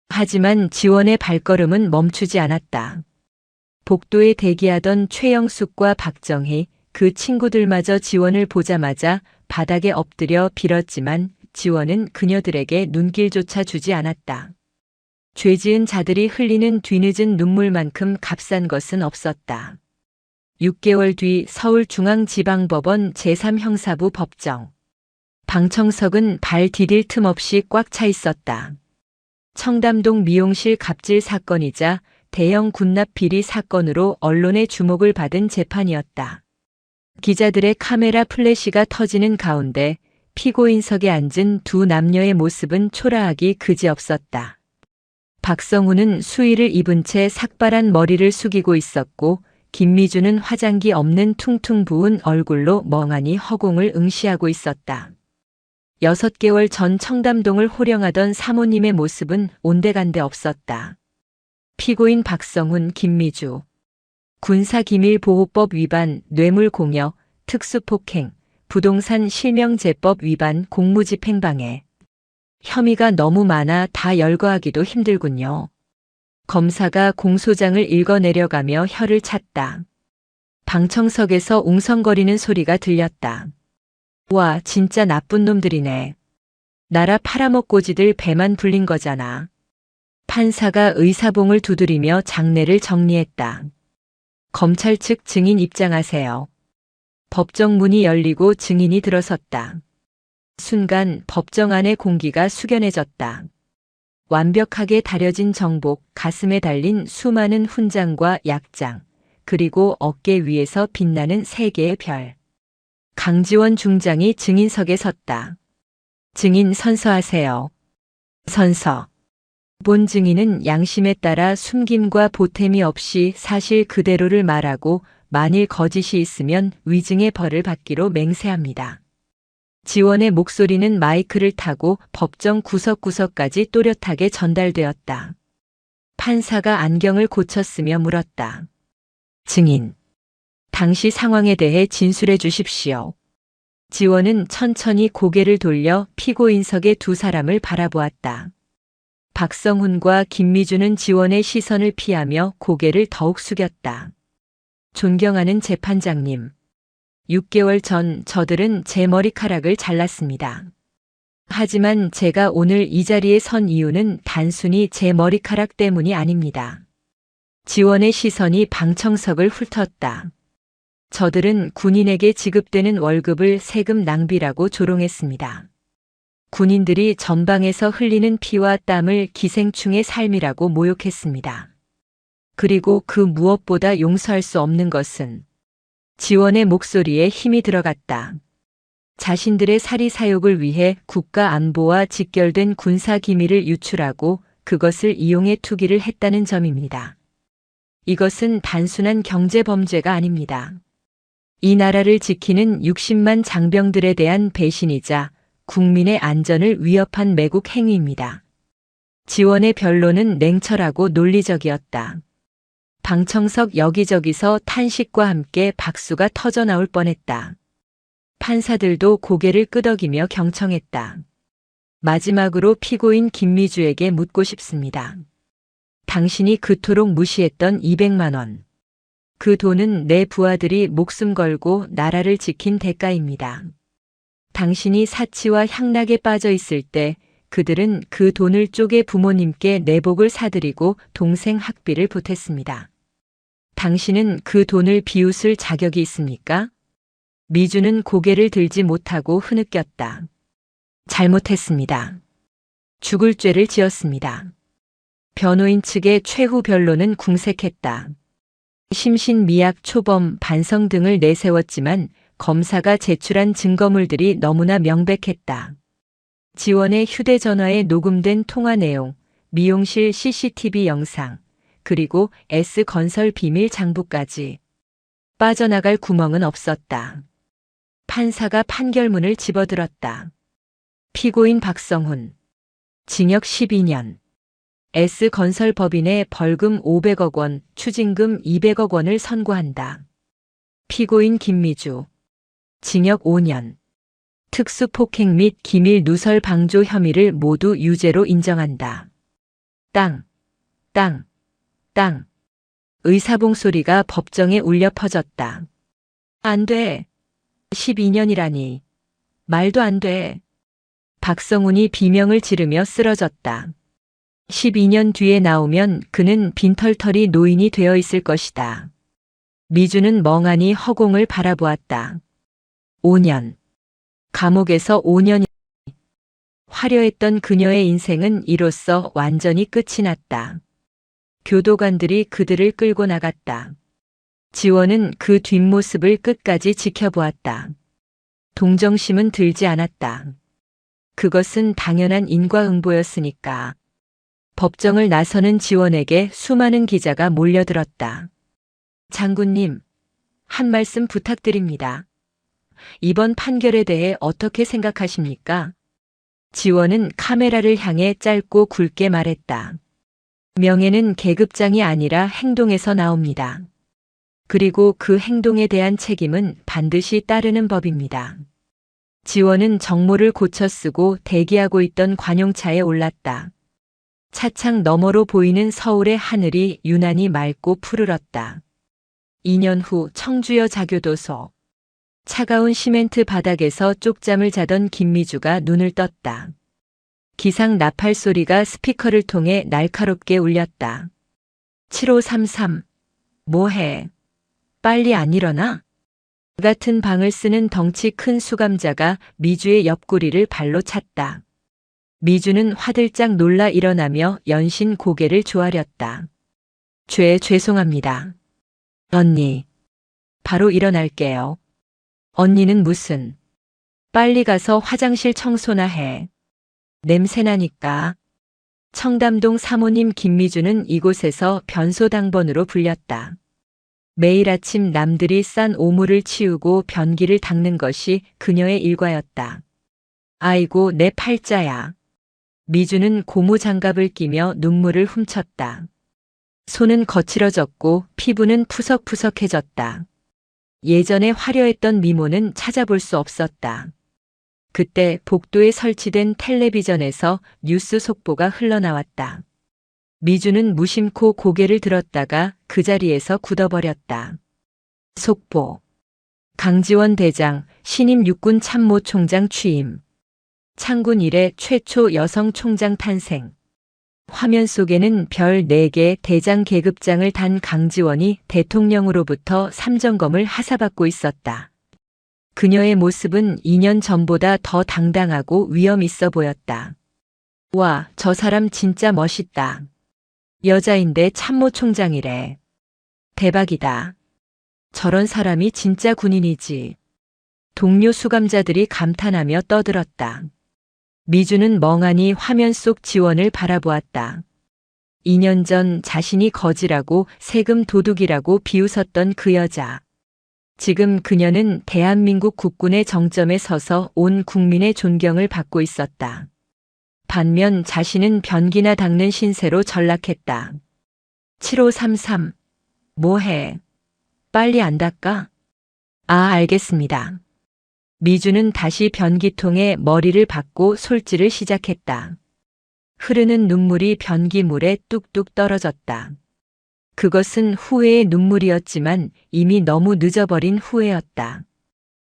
하지만 지원의 발걸음은 멈추지 않았다. 복도에 대기하던 최영숙과 박정희, 그 친구들마저 지원을 보자마자 바닥에 엎드려 빌었지만 지원은 그녀들에게 눈길조차 주지 않았다. 죄 지은 자들이 흘리는 뒤늦은 눈물만큼 값싼 것은 없었다. 6개월 뒤 서울중앙지방법원 제3형사부 법정. 방청석은 발 디딜 틈 없이 꽉 차 있었다. 청담동 미용실 갑질 사건이자 대형 군납 비리 사건으로 언론의 주목을 받은 재판이었다. 기자들의 카메라 플래시가 터지는 가운데 피고인석에 앉은 두 남녀의 모습은 초라하기 그지없었다. 박성훈은 수의를 입은 채 삭발한 머리를 숙이고 있었고 김미주는 화장기 없는 퉁퉁 부은 얼굴로 멍하니 허공을 응시하고 있었다. 6개월 전 청담동을 호령하던 사모님의 모습은 온데간데 없었다. 피고인 박성훈, 김미주. 군사기밀보호법 위반, 뇌물공여, 특수폭행, 부동산 실명제법 위반, 공무집행방해. 혐의가 너무 많아 다 열거하기도 힘들군요. 검사가 공소장을 읽어내려가며 혀를 찼다. 방청석에서 웅성거리는 소리가 들렸다. 와, 진짜 나쁜 놈들이네. 나라 팔아먹고지들 배만 불린 거잖아. 판사가 의사봉을 두드리며 장례를 정리했다. 검찰 측 증인 입장하세요. 법정 문이 열리고 증인이 들어섰다. 순간 법정 안의 공기가 숙연해졌다. 완벽하게 다려진 정복, 가슴에 달린 수많은 훈장과 약장, 그리고 어깨 위에서 빛나는 3개의 별. 강지원 중장이 증인석에 섰다. 증인 선서하세요. 선서. 본 증인은 양심에 따라 숨김과 보탬이 없이 사실 그대로를 말하고 만일 거짓이 있으면 위증의 벌을 받기로 맹세합니다. 지원의 목소리는 마이크를 타고 법정 구석구석까지 또렷하게 전달되었다. 판사가 안경을 고쳤으며 물었다. 증인. 당시 상황에 대해 진술해 주십시오. 지원은 천천히 고개를 돌려 피고인석의 두 사람을 바라보았다. 박성훈과 김미주는 지원의 시선을 피하며 고개를 더욱 숙였다. 존경하는 재판장님. 6개월 전 저들은 제 머리카락을 잘랐습니다. 하지만 제가 오늘 이 자리에 선 이유는 단순히 제 머리카락 때문이 아닙니다. 지원의 시선이 방청석을 훑었다. 저들은 군인에게 지급되는 월급을 세금 낭비라고 조롱했습니다. 군인들이 전방에서 흘리는 피와 땀을 기생충의 삶이라고 모욕했습니다. 그리고 그 무엇보다 용서할 수 없는 것은 지원의 목소리에 힘이 들어갔다. 자신들의 사리사욕을 위해 국가 안보와 직결된 군사 기밀을 유출하고 그것을 이용해 투기를 했다는 점입니다. 이것은 단순한 경제 범죄가 아닙니다. 이 나라를 지키는 60만 장병들에 대한 배신이자 국민의 안전을 위협한 매국 행위입니다. 지원의 변론은 냉철하고 논리적이었다. 방청석 여기저기서 탄식과 함께 박수가 터져 나올 뻔했다. 판사들도 고개를 끄덕이며 경청했다. 마지막으로 피고인 김미주에게 묻고 싶습니다. 당신이 그토록 무시했던 200만 원. 그 돈은 내 부하들이 목숨 걸고 나라를 지킨 대가입니다. 당신이 사치와 향락에 빠져 있을 때 그들은 그 돈을 쪼개 부모님께 내복을 사드리고 동생 학비를 보탰습니다. 당신은 그 돈을 비웃을 자격이 있습니까? 미주는 고개를 들지 못하고 흐느꼈다. 잘못했습니다. 죽을 죄를 지었습니다. 변호인 측의 최후 변론은 궁색했다. 심신미약, 초범, 반성 등을 내세웠지만 검사가 제출한 증거물들이 너무나 명백했다. 지원의 휴대전화에 녹음된 통화 내용, 미용실 CCTV 영상, 그리고 S건설 비밀 장부까지. 빠져나갈 구멍은 없었다. 판사가 판결문을 집어들었다. 피고인 박성훈. 징역 12년. S건설법인에 벌금 500억 원, 추징금 200억 원을 선고한다. 피고인 김미주. 징역 5년. 특수폭행 및 기밀 누설 방조 혐의를 모두 유죄로 인정한다. 땅, 땅, 땅. 의사봉 소리가 법정에 울려 퍼졌다. 안 돼. 12년이라니. 말도 안 돼. 박성훈이 비명을 지르며 쓰러졌다. 12년 뒤에 나오면 그는 빈털터리 노인이 되어 있을 것이다. 미주는 멍하니 허공을 바라보았다. 5년. 감옥에서 5년이 화려했던 그녀의 인생은 이로써 완전히 끝이 났다. 교도관들이 그들을 끌고 나갔다. 지원은 그 뒷모습을 끝까지 지켜보았다. 동정심은 들지 않았다. 그것은 당연한 인과응보였으니까. 법정을 나서는 지원에게 수많은 기자가 몰려들었다. 장군님, 한 말씀 부탁드립니다. 이번 판결에 대해 어떻게 생각하십니까? 지원은 카메라를 향해 짧고 굵게 말했다. 명예는 계급장이 아니라 행동에서 나옵니다. 그리고 그 행동에 대한 책임은 반드시 따르는 법입니다. 지원은 정모를 고쳐 쓰고 대기하고 있던 관용차에 올랐다. 차창 너머로 보이는 서울의 하늘이 유난히 맑고 푸르렀다. 2년 후 청주여 자교도소. 차가운 시멘트 바닥에서 쪽잠을 자던 김미주가 눈을 떴다. 기상 나팔 소리가 스피커를 통해 날카롭게 울렸다. 7533. 뭐해? 빨리 안 일어나? 같은 방을 쓰는 덩치 큰 수감자가 미주의 옆구리를 발로 찼다. 미주는 화들짝 놀라 일어나며 연신 고개를 조아렸다. 죄송합니다. 언니. 바로 일어날게요. 언니는 무슨. 빨리 가서 화장실 청소나 해. 냄새나니까. 청담동 사모님 김미주는 이곳에서 변소당번으로 불렸다. 매일 아침 남들이 싼 오물을 치우고 변기를 닦는 것이 그녀의 일과였다. 아이고 내 팔자야. 미주는 고무 장갑을 끼며 눈물을 훔쳤다. 손은 거칠어졌고 피부는 푸석푸석해졌다. 예전에 화려했던 미모는 찾아볼 수 없었다. 그때 복도에 설치된 텔레비전에서 뉴스 속보가 흘러나왔다. 미주는 무심코 고개를 들었다가 그 자리에서 굳어버렸다. 속보. 강지원 대장 신임 육군 참모총장 취임. 창군 이래 최초 여성 총장 탄생. 화면 속에는 별 4개 대장 계급장을 단 강지원이 대통령으로부터 삼정검을 하사받고 있었다. 그녀의 모습은 2년 전보다 더 당당하고 위험 있어 보였다. 와, 저 사람 진짜 멋있다. 여자인데 참모총장이래. 대박이다. 저런 사람이 진짜 군인이지. 동료 수감자들이 감탄하며 떠들었다. 미주는 멍하니 화면 속 지원을 바라보았다. 2년 전 자신이 거지라고 세금 도둑이라고 비웃었던 그 여자. 지금 그녀는 대한민국 국군의 정점에 서서 온 국민의 존경을 받고 있었다. 반면 자신은 변기나 닦는 신세로 전락했다. 7533. 뭐해? 빨리 안 닦아? 아, 알겠습니다. 미주는 다시 변기통에 머리를 박고 솔질을 시작했다. 흐르는 눈물이 변기물에 뚝뚝 떨어졌다. 그것은 후회의 눈물이었지만 이미 너무 늦어버린 후회였다.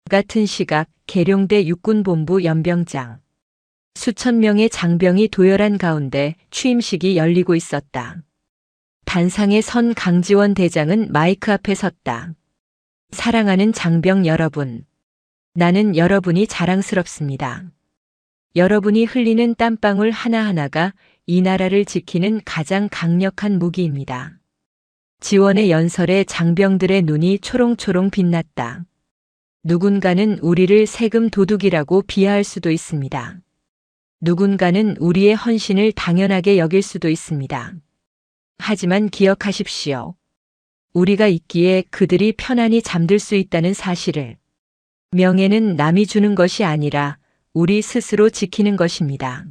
같은 시각 계룡대 육군본부 연병장. 수천 명의 장병이 도열한 가운데 취임식이 열리고 있었다. 단상에 선 강지원 대장은 마이크 앞에 섰다. 사랑하는 장병 여러분. 나는 여러분이 자랑스럽습니다. 여러분이 흘리는 땀방울 하나하나가 이 나라를 지키는 가장 강력한 무기입니다. 지원의 연설에 장병들의 눈이 초롱초롱 빛났다. 누군가는 우리를 세금 도둑이라고 비하할 수도 있습니다. 누군가는 우리의 헌신을 당연하게 여길 수도 있습니다. 하지만 기억하십시오. 우리가 있기에 그들이 편안히 잠들 수 있다는 사실을. 명예는 남이 주는 것이 아니라 우리 스스로 지키는 것입니다.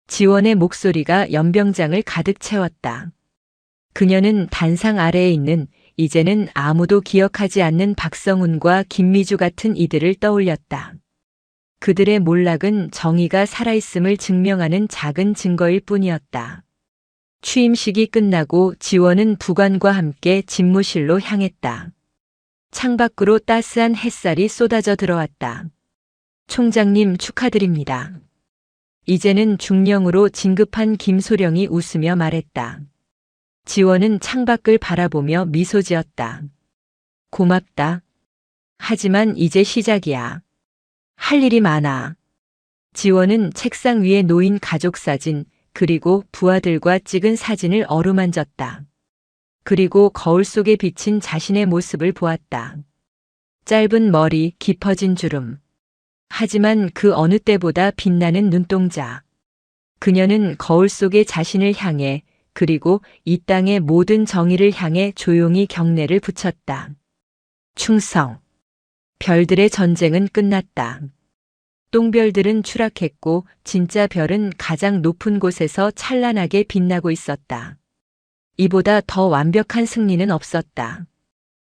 지원의 목소리가 연병장을 가득 채웠다. 그녀는 단상 아래에 있는 이제는 아무도 기억하지 않는 박성훈과 김미주 같은 이들을 떠올렸다. 그들의 몰락은 정의가 살아있음을 증명하는 작은 증거일 뿐이었다. 취임식이 끝나고 지원은 부관과 함께 집무실로 향했다. 창밖으로 따스한 햇살이 쏟아져 들어왔다. 총장님 축하드립니다. 이제는 중령으로 진급한 김소령이 웃으며 말했다. 지원은 창밖을 바라보며 미소 지었다. 고맙다. 하지만 이제 시작이야. 할 일이 많아. 지원은 책상 위에 놓인 가족 사진, 그리고 부하들과 찍은 사진을 어루만졌다. 그리고 거울 속에 비친 자신의 모습을 보았다. 짧은 머리, 깊어진 주름. 하지만 그 어느 때보다 빛나는 눈동자. 그녀는 거울 속의 자신을 향해, 그리고 이 땅의 모든 정의를 향해 조용히 경례를 붙였다. 충성. 별들의 전쟁은 끝났다. 똥별들은 추락했고 진짜 별은 가장 높은 곳에서 찬란하게 빛나고 있었다. 이보다 더 완벽한 승리는 없었다.